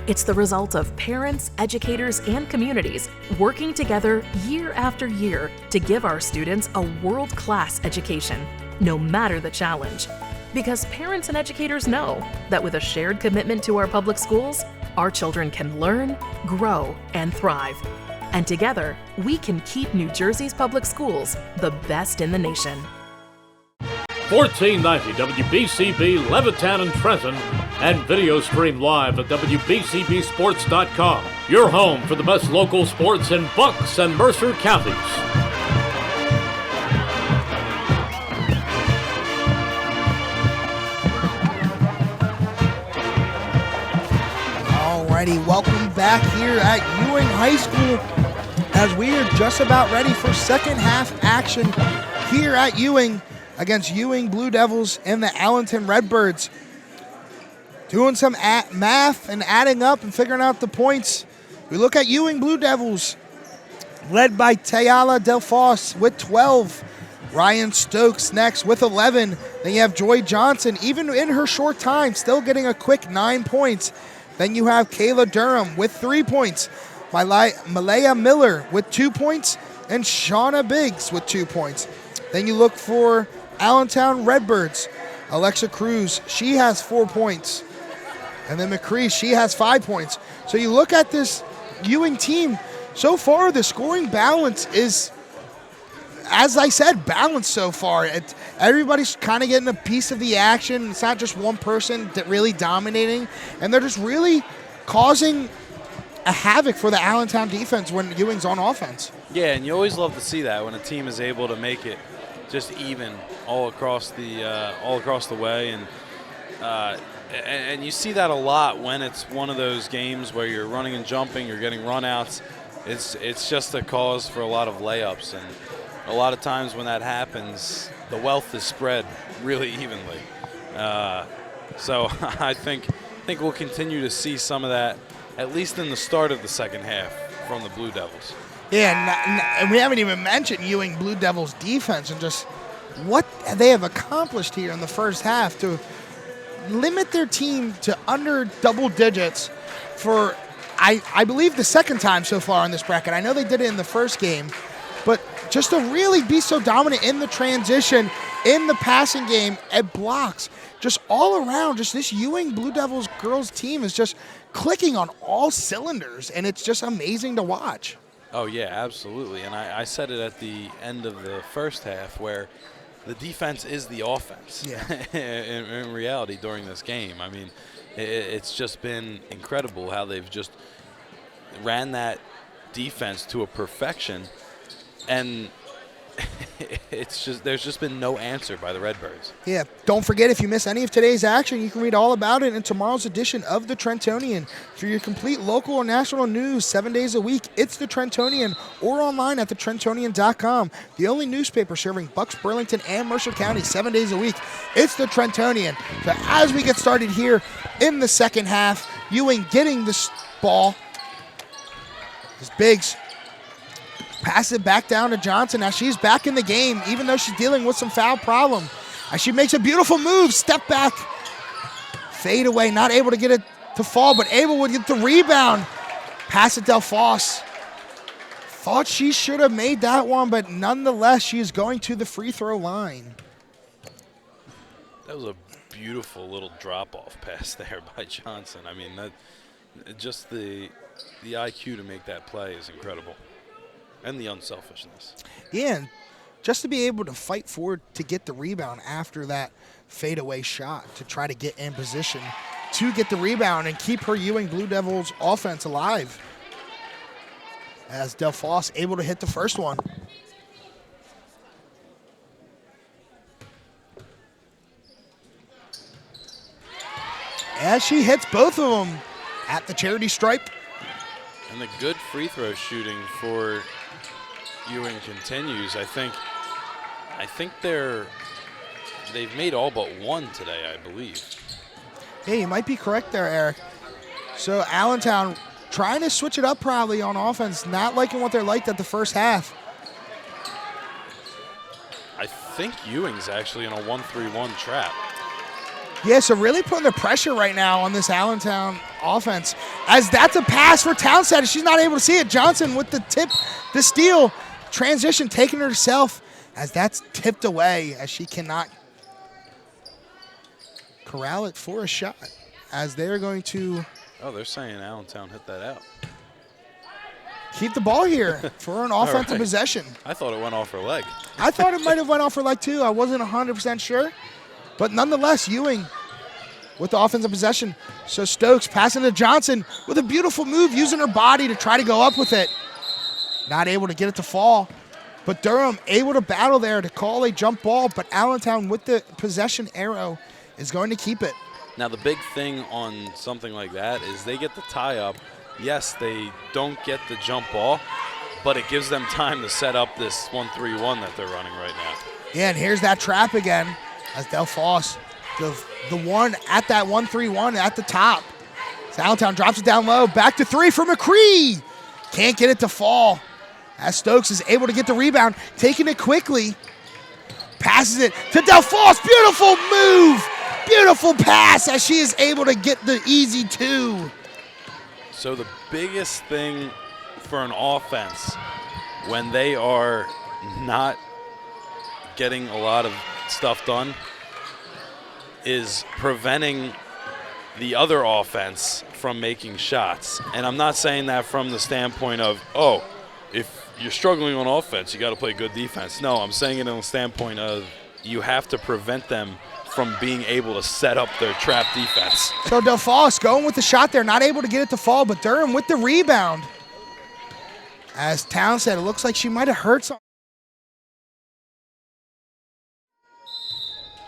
It's the result of parents, educators, and communities working together year after year to give our students a world-class education, no matter the challenge. Because parents and educators know that with a shared commitment to our public schools, our children can learn, grow, and thrive. And together, we can keep New Jersey's public schools the best in the nation. 1490 WBCB, Levittown and Trenton, and video stream live at WBCBsports.com. Your home for the best local sports in Bucks and Mercer counties. Alrighty, welcome back here at Ewing High School as we are just about ready for second half action here at Ewing against Ewing Blue Devils and the Allentown Redbirds. Doing some math and adding up and figuring out the points. We look at Ewing Blue Devils, led by Tayala Delfos with 12. Ryan Stokes next with 11. Then you have Joy Johnson, even in her short time, still getting a quick 9 points. Then you have Kayla Durham with 3 points. Malaya Miller with 2 points. And Shauna Biggs with 2 points. Then you look for Allentown Redbirds. Alexa Cruz, she has 4 points. And then McCree, she has 5 points. So you look at this Ewing team, so far the scoring balance is, as I said, balanced so far. Everybody's kind of getting a piece of the action. It's not just one person that really dominating. And they're just really causing a havoc for the Allentown defense when Ewing's on offense. Yeah, and you always love to see that when a team is able to make it just even all across the way, and you see that a lot when it's one of those games where you're running and jumping, you're getting runouts. It's just a cause for a lot of layups, and a lot of times when that happens, the wealth is spread really evenly. So I think we'll continue to see some of that, at least in the start of the second half, from the Blue Devils. Yeah, and we haven't even mentioned Ewing Blue Devils defense and just what they have accomplished here in the first half to limit their team to under double digits for, I believe, the second time so far in this bracket. I know they did it in the first game, but just to really be so dominant in the transition, in the passing game, at blocks, just all around, just this Ewing Blue Devils girls team is just clicking on all cylinders, and it's just amazing to watch. Oh, yeah, absolutely. And I said it at the end of the first half where the defense is the offense. Yeah. in reality during this game. I mean, it's just been incredible how they've just ran that defense to a perfection. And there's just been no answer by the Redbirds. Yeah, don't forget, if you miss any of today's action, you can read all about it in tomorrow's edition of the Trentonian. For your complete local or national news 7 days a week, it's the Trentonian, or online at thetrentonian.com. The only newspaper serving Bucks, Burlington, and Mercer County 7 days a week. It's the Trentonian. So as we get started here in the second half, Ewing getting this ball. This Biggs pass it back down to Johnson. Now she's back in the game, even though she's dealing with some foul problem. As she makes a beautiful move, step back, fade away, not able to get it to fall, but able to get the rebound. Pass it Delphos. Thought she should have made that one, but nonetheless, she is going to the free throw line. That was a beautiful little drop-off pass there by Johnson. I mean, just the IQ to make that play is incredible. And the unselfishness. Yeah, and just to be able to fight forward to get the rebound after that fadeaway shot to try to get in position to get the rebound and keep her Ewing Blue Devils offense alive. As Delphos able to hit the first one. As she hits both of them at the charity stripe. And the good free throw shooting for Ewing continues. I think they've made all but one today, I believe. Hey, you might be correct there, Eric. So Allentown trying to switch it up probably on offense, not liking what they're liked at the first half. I think Ewing's actually in a 1-3-1 trap. Yeah, so really putting the pressure right now on this Allentown offense. As that's a pass for Townsend. She's not able to see it. Johnson with the tip, the steal. Transition, taking her herself as that's tipped away as she cannot corral it for a shot. As they're going to... Oh, they're saying Allentown hit that out. Keep the ball here for an offensive possession. I thought it went off her leg. I thought it might have went off her leg too. I wasn't 100% sure. But nonetheless, Ewing with the offensive possession. So Stokes passing to Johnson with a beautiful move, using her body to try to go up with it. Not able to get it to fall. But Durham able to battle there to call a jump ball. But Allentown with the possession arrow is going to keep it. Now the big thing on something like that is they get the tie up. Yes, they don't get the jump ball, but it gives them time to set up this 1-3-1 that they're running right now. Yeah, and here's that trap again as Delphos, the one at that 1-3-1 at the top. So Allentown drops it down low. Back to three for McCree. Can't get it to fall. As Stokes is able to get the rebound, taking it quickly. Passes it to Delphos. Beautiful move. Beautiful pass as she is able to get the easy two. So the biggest thing for an offense when they are not getting a lot of stuff done is preventing the other offense from making shots. And I'm not saying that from the standpoint of, oh, if you're struggling on offense, you got to play good defense. No, I'm saying it on the standpoint of you have to prevent them from being able to set up their trap defense. So DelFos going with the shot there, not able to get it to fall, but Durham with the rebound. As Town said, it looks like she might have hurt something.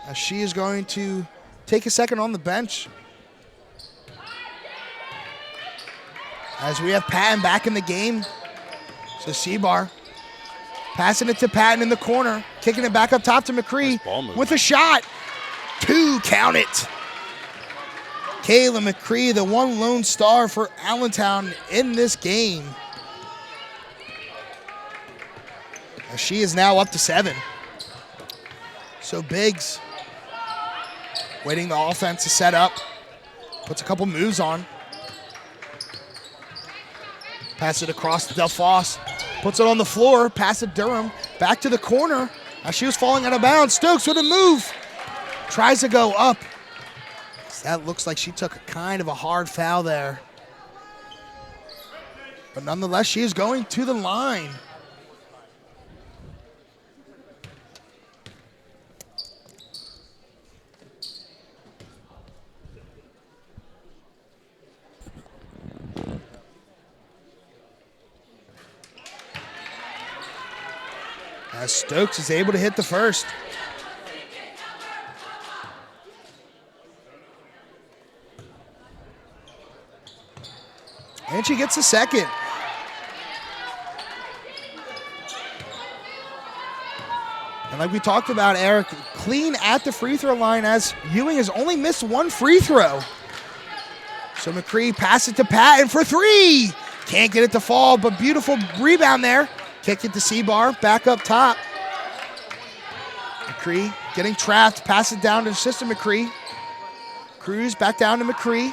As she is going to take a second on the bench. As we have Patton back in the game. So Seabar passing it to Patton in the corner, kicking it back up top to McCree with a shot. 2, count it. Kayla McCree, the one lone star for Allentown in this game. As she is now up to 7. So Biggs waiting the offense to set up. Puts a couple moves on. Pass it across to DelFos. Puts it on the floor. Pass it Durham. Back to the corner. As she was falling out of bounds. Stokes with a move. Tries to go up. That looks like she took kind of a hard foul there. But nonetheless, she is going to the line. As Stokes is able to hit the first. And she gets the second. And like we talked about, Eric, clean at the free throw line as Ewing has only missed 1 free throw. So McCree passes it to Patton for 3. Can't get it to fall, but beautiful rebound there. Kick it to Seabar, back up top. McCree getting trapped, pass it down to Sister McCree. Cruz back down to McCree.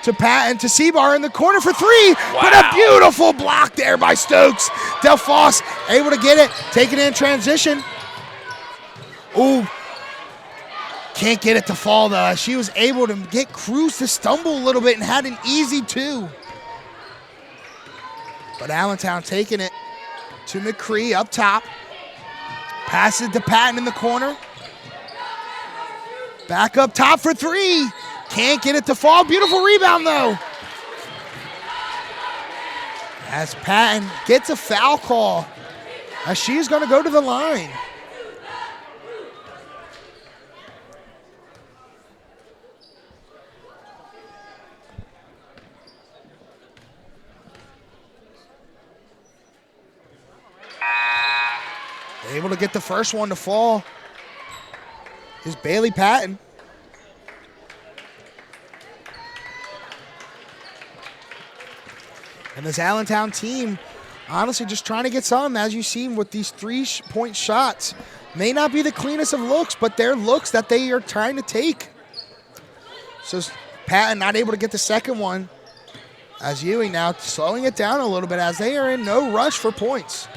To Patton, to Seabar in the corner for 3. Wow. But a beautiful block there by Stokes. DelFos able to get it, take it in transition. Ooh. Can't get it to fall though. She was able to get Cruz to stumble a little bit and had an easy 2. But Allentown taking it to McCree up top. Passes it to Patton in the corner. Back up top for 3. Can't get it to fall. Beautiful rebound, though. As Patton gets a foul call, as she's going to go to the line. Able to get the first one to fall is Bailey Patton. And this Allentown team, honestly, just trying to get some, as you've seen with these 3-point shots. May not be the cleanest of looks, but they're looks that they are trying to take. So Patton not able to get the second one, as Ewing now slowing it down a little bit as they are in no rush for points.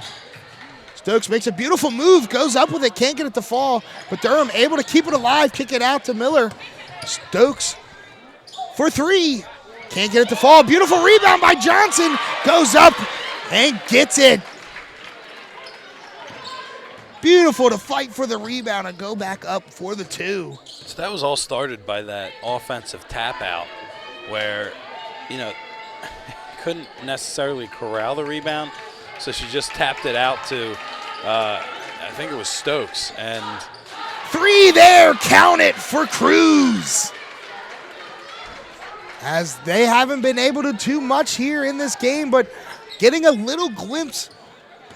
Stokes makes a beautiful move, goes up with it, can't get it to fall, but Durham able to keep it alive, kick it out to Miller. Stokes for 3. Can't get it to fall. Beautiful rebound by Johnson. Goes up and gets it. Beautiful to fight for the rebound and go back up for the 2. So that was all started by that offensive tap out where, couldn't necessarily corral the rebound. So she just tapped it out to, I think it was Stokes. And 3 there. Count it for Cruz. As they haven't been able to do much here in this game, but getting a little glimpse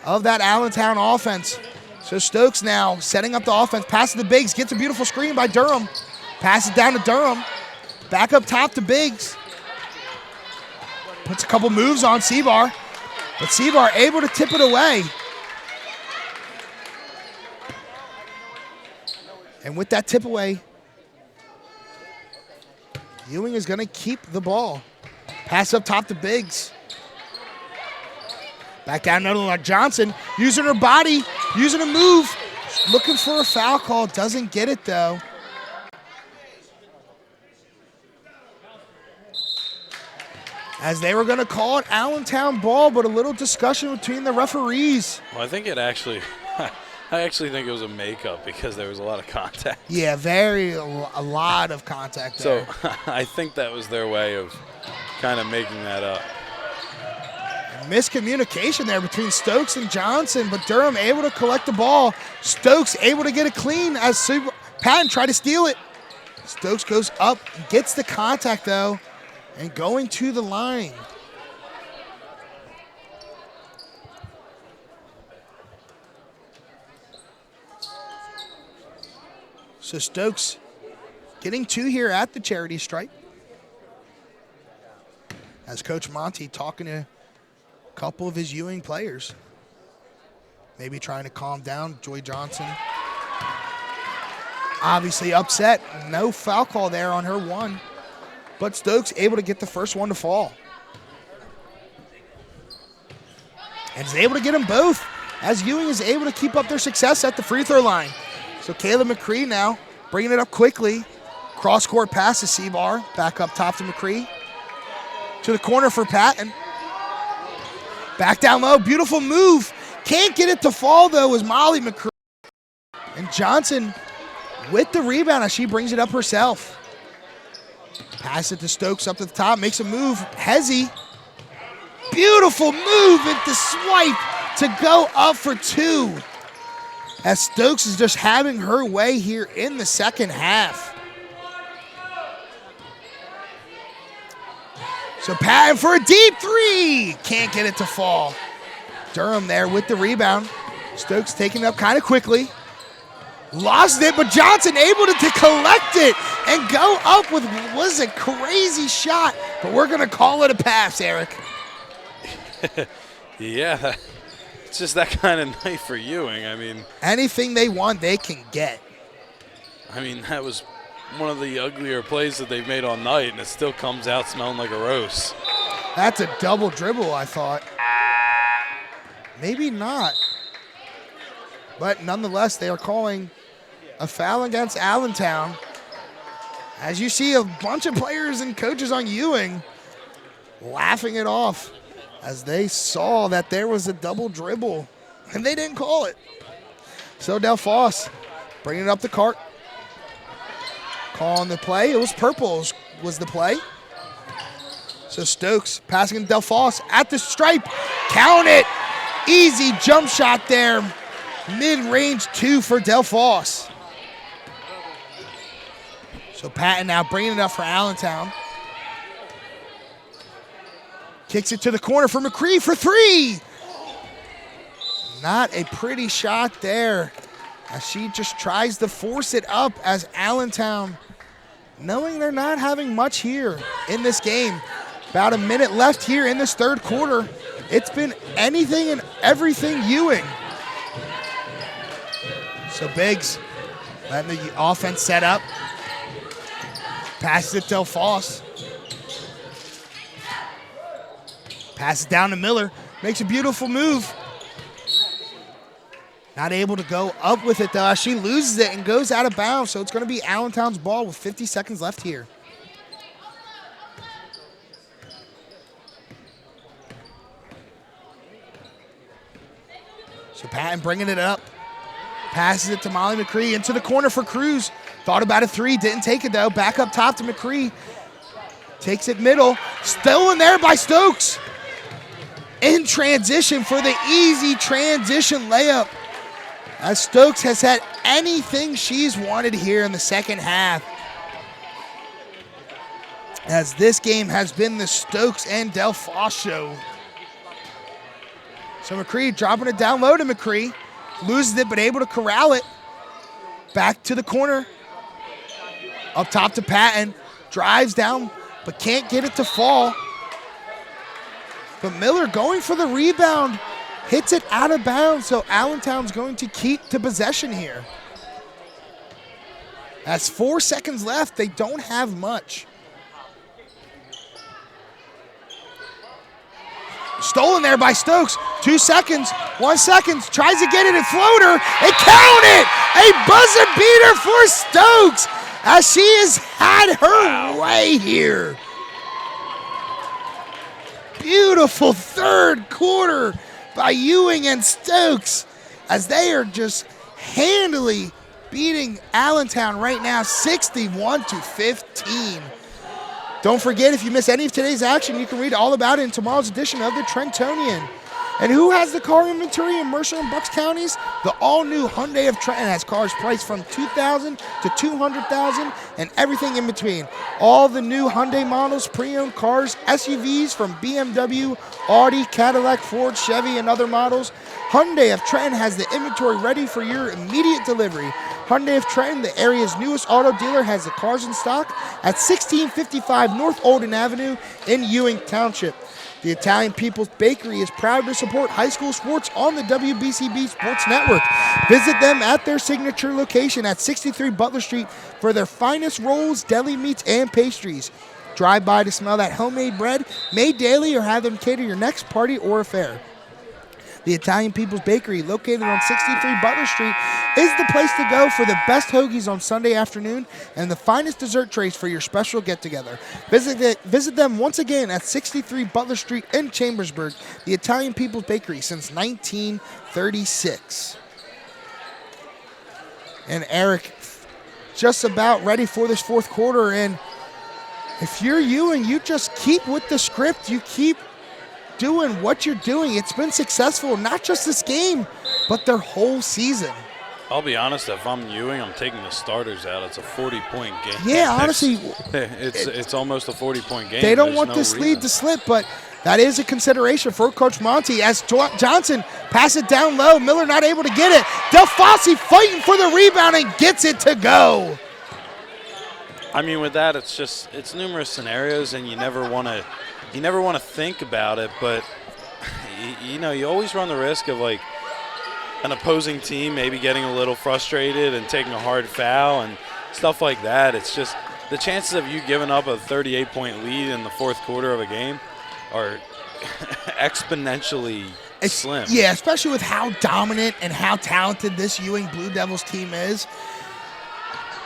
of that Allentown offense. So Stokes now setting up the offense, passes to Biggs, gets a beautiful screen by Durham. Passes down to Durham. Back up top to Biggs. Puts a couple moves on Seabar, but Seabar able to tip it away. And with that tip away, Ewing is going to keep the ball. Pass up top to Biggs. Back down to Johnson, using her body, using a move. Looking for a foul call, doesn't get it though. as they were going to call it Allentown ball, but a little discussion between the referees. Well, I think it actually I actually think it was a makeup because there was a lot of contact. Yeah, a lot of contact there. So I think that was their way of kind of making that up. Miscommunication there between Stokes and Johnson, but Durham able to collect the ball. Stokes able to get it clean as Patton tried to steal it. Stokes goes up, gets the contact though, and going to the line. So Stokes getting 2 here at the charity stripe. As Coach Monty talking to a couple of his Ewing players. Maybe trying to calm down Joy Johnson. Obviously upset. No foul call there on her one. But Stokes able to get the first one to fall. And is able to get them both as Ewing is able to keep up their success at the free throw line. So Caleb McCree now bringing it up quickly. Cross-court pass to Seabar. Back up top to McCree. To the corner for Patton. Back down low. Beautiful move. Can't get it to fall, though, is Molly McCree. And Johnson with the rebound as she brings it up herself. Pass it to Stokes up to the top. Makes a move. Hezzy. Beautiful move at the swipe to go up for 2. As Stokes is just having her way here in the second half. So Patton for a deep 3. Can't get it to fall. Durham there with the rebound. Stokes taking it up kind of quickly. Lost it, but Johnson able to collect it and go up with was a crazy shot. But we're going to call it a pass, Eric. Yeah, it's just that kind of night for Ewing. I mean, anything they want, they can get. I mean, that was one of the uglier plays that they've made all night, and it still comes out smelling like a roast. That's a double dribble, I thought. Maybe not. But nonetheless, they are calling a foul against Allentown. As you see a bunch of players and coaches on Ewing laughing it off as they saw that there was a double dribble, and they didn't call it. So Del Foss bringing it up the court. Calling the play. It was purple was the play. So Stokes passing to Del Foss at the stripe. Count it. Easy jump shot there. Mid-range 2 for Del Foss. So Patton now bringing it up for Allentown. Kicks it to the corner for McCree for 3. Not a pretty shot there as she just tries to force it up as Allentown, knowing they're not having much here in this game. About a minute left here in this third quarter. It's been anything and everything Ewing. So Biggs letting the offense set up. Passes it to Del Foss. Passes down to Miller. Makes a beautiful move. Not able to go up with it though. She loses it and goes out of bounds. So it's going to be Allentown's ball with 50 seconds left here. So Patton bringing it up. Passes it to Molly McCree into the corner for Cruz. Thought about a 3, didn't take it though. Back up top to McCree. Takes it middle. Stolen there by Stokes. In transition for the easy transition layup. As Stokes has had anything she's wanted here in the second half. As this game has been the Stokes and Del Foss show. So McCree dropping it down low to McCree. Loses it, but able to corral it. Back to the corner. Up top to Patton. Drives down, but can't get it to fall. But Miller going for the rebound. Hits it out of bounds, so Allentown's going to keep the possession here. That's 4 seconds left. They don't have much. Stolen there by Stokes. 2 seconds, 1 second. Tries to get it at floater. And count it! A buzzer beater for Stokes as she has had her way here. beautiful third quarter by Ewing and Stokes as they are just handily beating Allentown right now 61-15. Don't forget, if you miss any of today's action, you can read all about it in tomorrow's edition of the Trentonian. And who has the car inventory in Mercer and Bucks counties? The all-new Hyundai of Trenton has cars priced from $2,000 to $200,000 and everything in between. All the new Hyundai models, pre-owned cars, SUVs from BMW, Audi, Cadillac, Ford, Chevy, and other models. Hyundai of Trenton has the inventory ready for your immediate delivery. Hyundai of Trenton, the area's newest auto dealer, has the cars in stock at 1655 North Olden Avenue in Ewing Township. The Italian People's Bakery is proud to support high school sports on the WBCB Sports Network. Visit them at their signature location at 63 Butler Street for their finest rolls, deli meats, and pastries. Drive by to smell that homemade bread made daily or have them cater your next party or affair. The Italian People's Bakery, located on 63 Butler Street, is the place to go for the best hoagies on Sunday afternoon and the finest dessert trays for your special get-together. Visit them once again at 63 Butler Street in Chambersburg, the Italian People's Bakery since 1936. And Eric, just about ready for this fourth quarter, and if you're Ewing, you just keep with the script. You keep doing what you're doing. It's been successful, not just this game, but their whole season. I'll be honest, if I'm Ewing, I'm taking the starters out. It's a 40-point game. Yeah, honestly. It's almost a 40-point game. They don't want this lead to slip, but that is a consideration for Coach Monty as Johnson passes it down low. Miller not able to get it. Del Fosse fighting for the rebound and gets it to go. I mean, with that, it's numerous scenarios, and you never want to think about it, but you always run the risk of like an opposing team maybe getting a little frustrated and taking a hard foul and stuff like that. It's just the chances of you giving up a 38-point lead in the fourth quarter of a game are exponentially slim. Yeah, especially with how dominant and how talented this Ewing Blue Devils team is.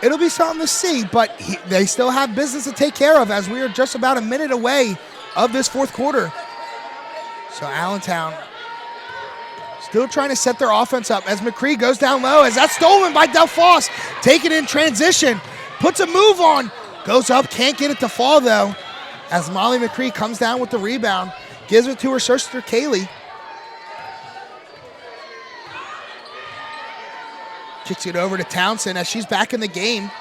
It'll be something to see, but they still have business to take care of as we are just about a minute away of this fourth quarter. So Allentown still trying to set their offense up as McCree goes down low as that's stolen by Del Fosse. Take it in transition, puts a move on, goes up, can't get it to fall though, as Molly McCree comes down with the rebound, gives it to her sister Kaylee. Kicks it over to Townsend as she's back in the game.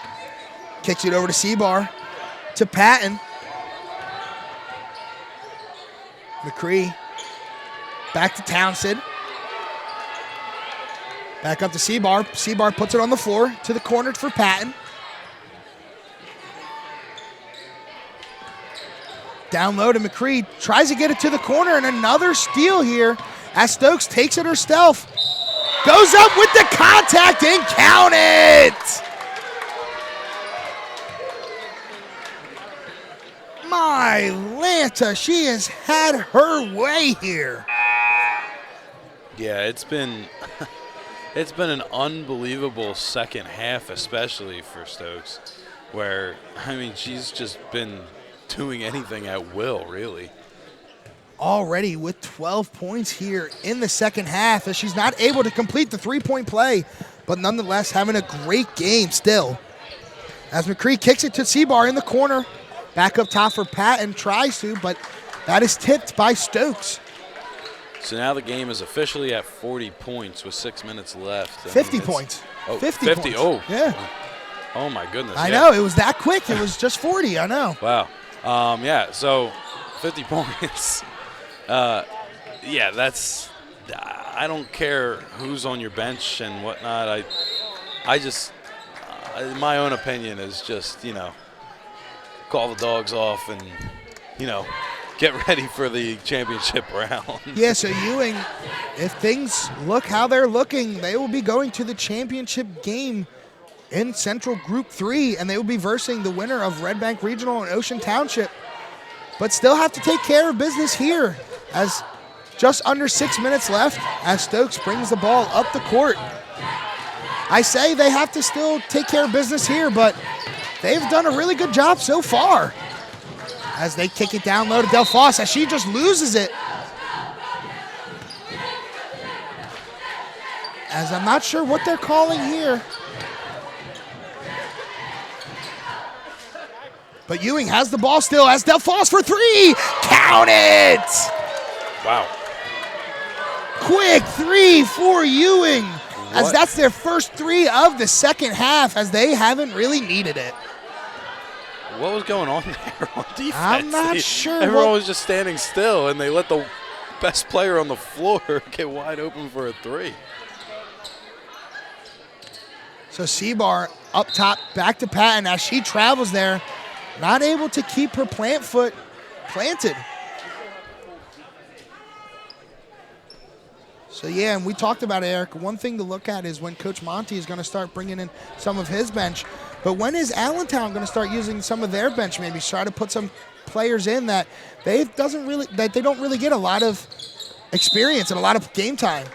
Kicks it over to Seabar, to Patton. McCree, back to Townsend. Back up to Seabar. Seabar puts it on the floor to the corner for Patton. Down low to McCree. Tries to get it to the corner, and another steal here as Stokes takes it herself. Goes up with the contact and count it! My Lanta, she has had her way here. Yeah, it's been an unbelievable second half, especially for Stokes, where, I mean, she's just been doing anything at will, really. Already with 12 points here in the second half as she's not able to complete the three-point play, but nonetheless having a great game still. As McCree kicks it to Seabar in the corner. Back up top for Patton, tries to, but that is tipped by Stokes. So now the game is officially at 40 points with 6 minutes left. 50 points. Oh, 50 points. Oh. Yeah. Oh, my goodness. I know. It was that quick. It was just 40. I know. Wow. Yeah, so 50 points. Yeah, that's – I don't care who's on your bench and whatnot. I just my own opinion is just, call the dogs off and, get ready for the championship round. Yeah, so Ewing, if things look how they're looking, they will be going to the championship game in Central Group 3, and they will be versing the winner of Red Bank Regional and Ocean Township. But still have to take care of business here as just under 6 minutes left as Stokes brings the ball up the court. I say they have to still take care of business here, but they've done a really good job so far. as they kick it down low to Del Foss as she just loses it. As I'm not sure what they're calling here. But Ewing has the ball still as Del Foss for three. Count it! Wow. Quick three for Ewing. As that's their first three of the second half as they haven't really needed it. What was going on there on defense? I'm not sure. Everyone was just standing still, and they let the best player on the floor get wide open for a three. So Seabar up top, back to Patton as she travels there. Not able to keep her plant foot planted. So, yeah, and we talked about it, Eric. One thing to look at is when Coach Monty is going to start bringing in some of his bench. But when is Allentown going to start using some of their bench? Maybe try to put some players in that they don't really get a lot of experience and a lot of game time.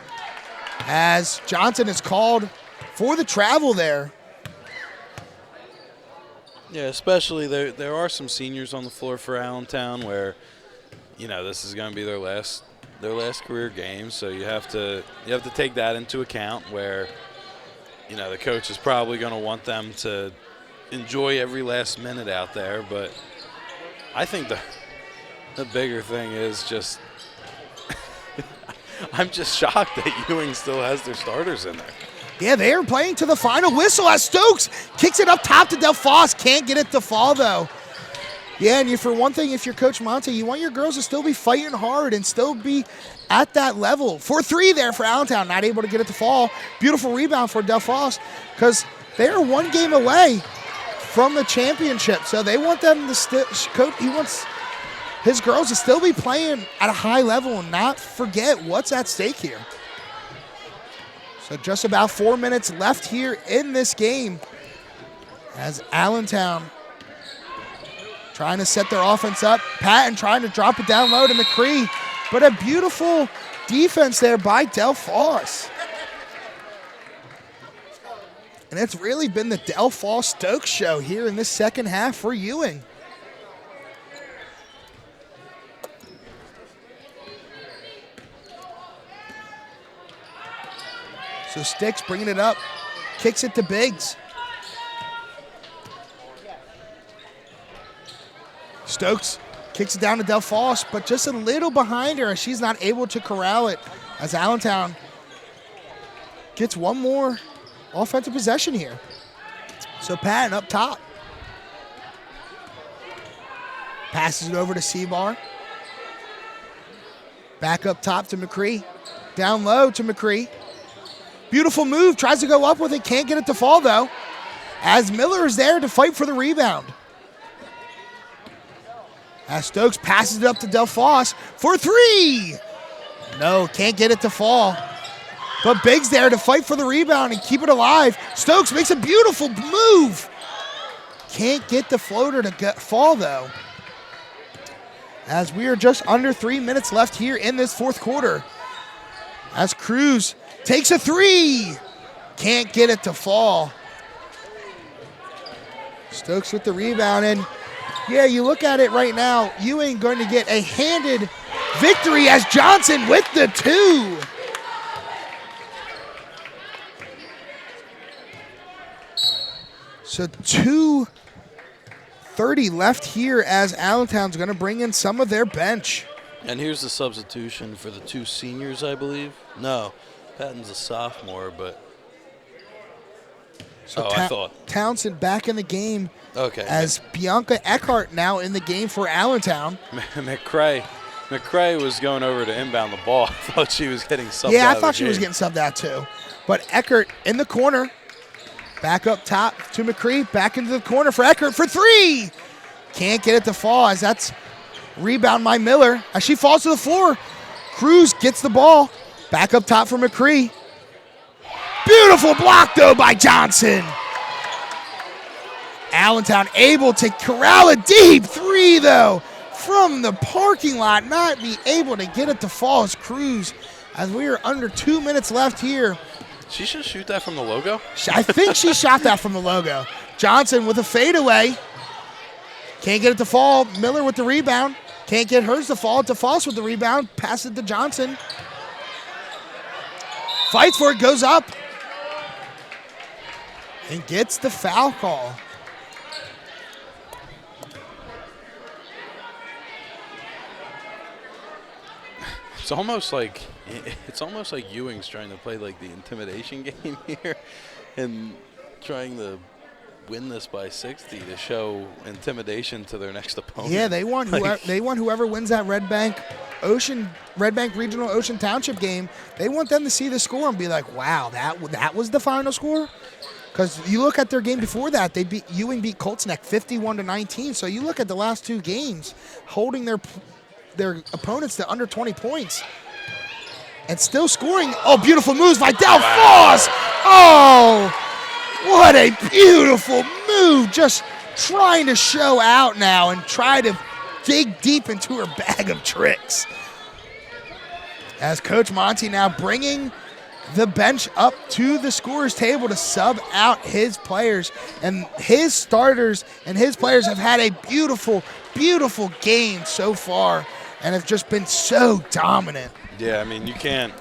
As Johnson is called for the travel there. Yeah, especially there are some seniors on the floor for Allentown where, you know, this is going to be their last career game, so you have to take that into account where, you know, the coach is probably going to want them to enjoy every last minute out there. But I think the bigger thing is just I'm just shocked that Ewing still has their starters in there. Yeah, they are playing to the final whistle as Stokes kicks it up top to Del Foss. Can't get it to fall, though. Yeah, and for one thing, if you're Coach Monte, you want your girls to still be fighting hard and still be at that level. 4-3 there for Allentown, not able to get it to fall. Beautiful rebound for Del Foss because they are one game away from the championship. So they want them to still, Coach, he wants his girls to still be playing at a high level and not forget what's at stake here. So just about 4 minutes left here in this game as Allentown trying to set their offense up. Patton trying to drop it down low to McCree. But a beautiful defense there by Del Foss. And it's really been the Del Foss Stokes show here in this second half for Ewing. So Sticks bringing it up, kicks it to Biggs. Stokes kicks it down to Del Foss, but just a little behind her as she's not able to corral it as Allentown gets one more offensive possession here. So Patton up top. Passes it over to Seabar. Back up top to McCree. Down low to McCree. Beautiful move, tries to go up with it, can't get it to fall though, as Miller is there to fight for the rebound. As Stokes passes it up to Del Foss for three. No, can't get it to fall. But Biggs there to fight for the rebound and keep it alive. Stokes makes a beautiful move. Can't get the floater to fall though. As we are just under 3 minutes left here in this fourth quarter. As Cruz takes a three. Can't get it to fall. Stokes with the rebound. And yeah, you look at it right now, Ewing going to get a handed victory as Johnson with the two. So 2:30 left here as Allentown's going to bring in some of their bench. And here's the substitution for the two seniors, I believe. No, Patton's a sophomore, but so I thought Townsend back in the game. Okay. As Bianca Eckhart now in the game for Allentown. McCray was going over to inbound the ball. I thought she was getting subbed out. Yeah, I thought she was getting subbed out too. But Eckhart in the corner. Back up top to McCree. Back into the corner for Eckhart for three. Can't get it to fall as that's rebound by Miller. As she falls to the floor. Cruz gets the ball. Back up top for McCree. Beautiful block though by Johnson. Allentown able to corral a deep three, though, from the parking lot. Not be able to get it to fall as Cruz, as we are under 2 minutes left here. She should shoot that from the logo? I think she shot that from the logo. Johnson with a fadeaway. Can't get it to fall. Miller with the rebound. Can't get hers to fall. DeFoss with the rebound. Pass it to Johnson. Fights for it. Goes up. And gets the foul call. It's almost like Ewing's trying to play like the intimidation game here and trying to win this by 60 to show intimidation to their next opponent. Yeah, they want whoever wins that Red Bank Regional Ocean Township game. They want them to see the score and be like, "Wow, that was the final score." Because you look at their game before that, Ewing beat Colts Neck 51-19. So you look at the last two games, holding their opponents to under 20 points and still scoring. Oh, beautiful moves by DelFoss. Oh, what a beautiful move. Just trying to show out now and try to dig deep into her bag of tricks. As Coach Monty now bringing the bench up to the scorer's table to sub out his players. And his starters and his players have had a beautiful, beautiful game so far and have just been so dominant. Yeah, I mean, you can't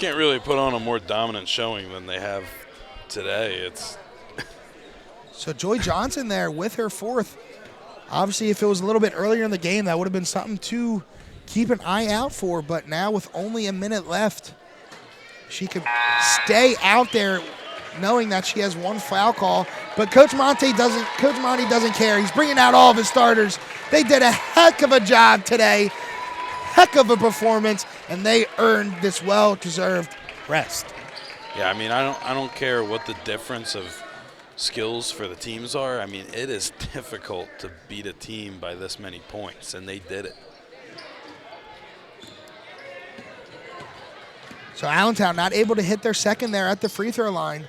really put on a more dominant showing than they have today. It's So Joy Johnson there with her fourth. Obviously, if it was a little bit earlier in the game, that would have been something to keep an eye out for. But now with only a minute left, she could stay out there knowing that she has one foul call. But Coach Monty doesn't care. He's bringing out all of his starters. They did a heck of a job today. Heck of a performance, and they earned this well-deserved rest. Yeah, I mean, I don't care what the difference of skills for the teams are. I mean, it is difficult to beat a team by this many points, and they did it. So Allentown not able to hit their second there at the free throw line.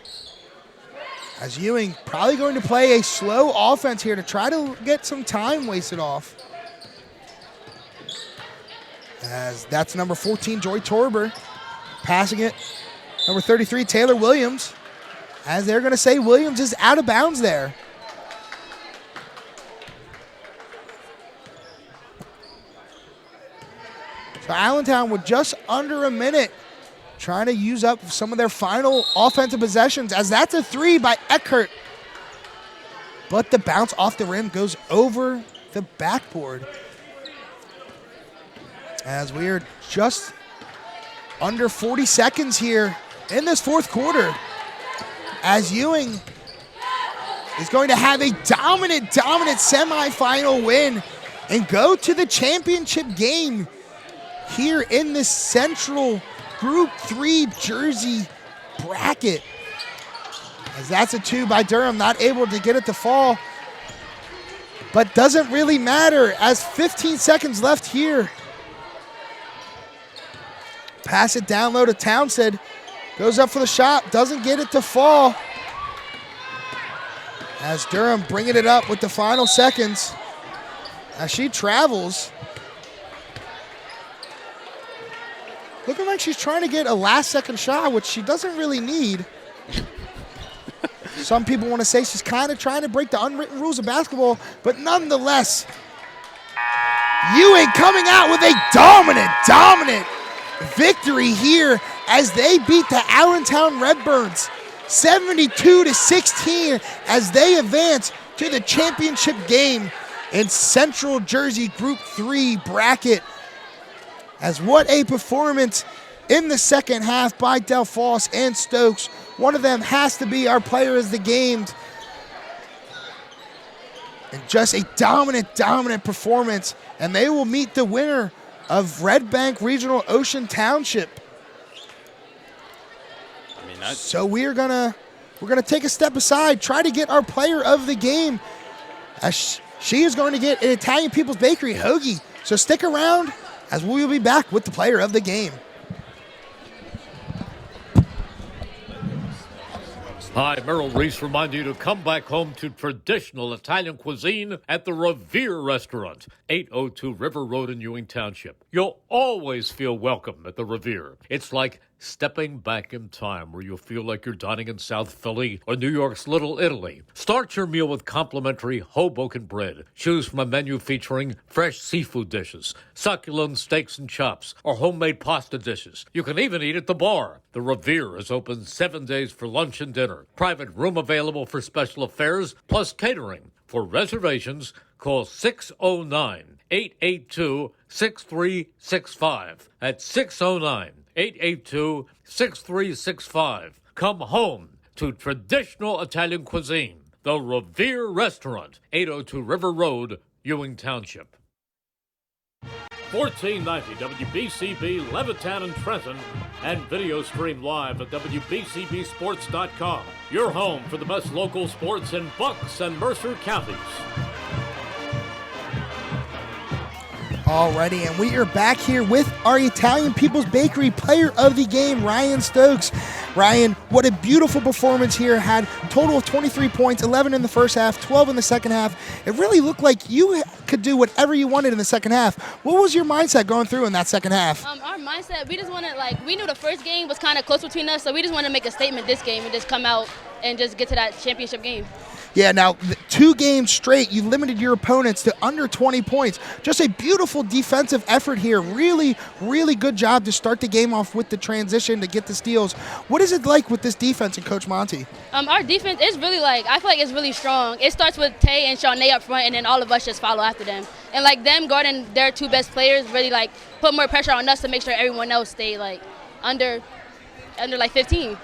As Ewing probably going to play a slow offense here to try to get some time wasted off. As that's number 14, Joy Torber, passing it. Number 33, Taylor Williams. As they're going to say Williams is out of bounds there. So Allentown with just under a minute trying to use up some of their final offensive possessions, as that's a three by Eckert. But the bounce off the rim goes over the backboard. As we are just under 40 seconds here in this fourth quarter, as Ewing is going to have a dominant semifinal win and go to the championship game here in this Central Group 3 Jersey bracket. As that's a two by Durham, not able to get it to fall. But doesn't really matter as 15 seconds left here. Pass it down low to Townsend. Goes up for the shot, doesn't get it to fall. As Durham bringing it up with the final seconds. As she travels. Looking like she's trying to get a last second shot, which she doesn't really need. Some people want to say she's kind of trying to break the unwritten rules of basketball, but nonetheless, Ewing coming out with a dominant victory here as they beat the Allentown Redbirds 72-16 as they advance to the championship game in Central Jersey Group 3 bracket. As what a performance in the second half by DelFoss and Stokes. One of them has to be our player of the game. And just a dominant performance. And they will meet the winner of Red Bank Regional Ocean Township. So we're gonna take a step aside, try to get our player of the game. As she is going to get an Italian People's Bakery hoagie. So stick around as we will be back with the player of the game. Hi, Merrill Reese reminding you to come back home to traditional Italian cuisine at the Revere Restaurant, 802 River Road in Ewing Township. You'll always feel welcome at the Revere. It's like stepping back in time where you'll feel like you're dining in South Philly or New York's Little Italy. Start your meal with complimentary Hoboken bread. Choose from a menu featuring fresh seafood dishes, succulent steaks and chops, or homemade pasta dishes. You can even eat at the bar. The Revere is open 7 days for lunch and dinner. Private room available for special affairs, plus catering. For reservations, call 609-882-6365. That's 609-882-6365. Come home to traditional Italian cuisine. The Revere Restaurant, 802 River Road, Ewing Township. 1490 WBCB, Levittown and Trenton, and video stream live at WBCBsports.com. Your home for the best local sports in Bucks and Mercer counties. Alrighty, and we are back here with our Italian People's Bakery player of the game, Ryan Stokes. Ryan, what a beautiful performance here. Had a total of 23 points, 11 in the first half, 12 in the second half. It really looked like you could do whatever you wanted in the second half. What was your mindset going through in that second half? Our mindset, we just wanted, we knew the first game was kind of close between us, so we just wanted to make a statement this game and just come out and just get to that championship game. Yeah, now 2 games straight, you limited your opponents to under 20 points. Just a beautiful defensive effort here. Really, really good job to start the game off with the transition to get the steals. What is it like with this defense and Coach Monty? Our defense is really, I feel like it's really strong. It starts with Tay and Shawnee up front, and then all of us just follow after them. And, them guarding their 2 best players really, put more pressure on us to make sure everyone else stay, under 15.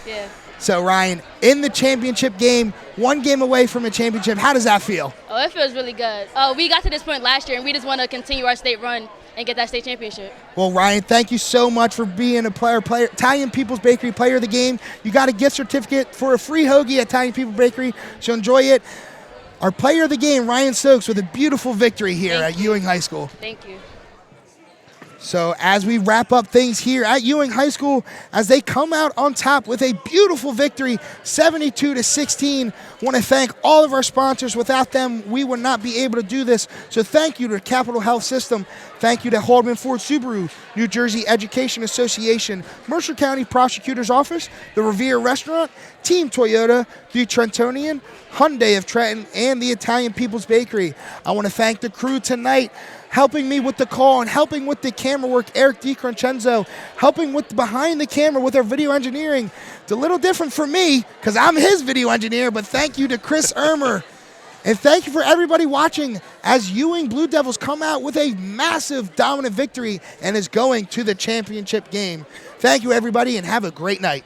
Yeah. So, Ryan, in the championship game, 1 game away from a championship, how does that feel? Oh, it feels really good. We got to this point last year, and we just want to continue our state run and get that state championship. Well, Ryan, thank you so much for being a player, Italian People's Bakery player of the game. You got a gift certificate for a free hoagie at Italian People's Bakery, so enjoy it. Our player of the game, Ryan Stokes, with a beautiful victory here at Ewing High School. Thank you. So as we wrap up things here at Ewing High School, as they come out on top with a beautiful victory, 72-16. Want to thank all of our sponsors. Without them, we would not be able to do this. So thank you to Capital Health System. Thank you to Haldeman Ford Subaru, New Jersey Education Association, Mercer County Prosecutor's Office, the Revere Restaurant, Team Toyota, the Trentonian, Hyundai of Trenton, and the Italian People's Bakery. I want to thank the crew tonight, helping me with the call and helping with the camera work, Eric DiCroncenzo, helping with behind the camera with our video engineering. It's a little different for me because I'm his video engineer, but thank you to Chris Ermer. And thank you for everybody watching as Ewing Blue Devils come out with a massive dominant victory and is going to the championship game. Thank you, everybody, and have a great night.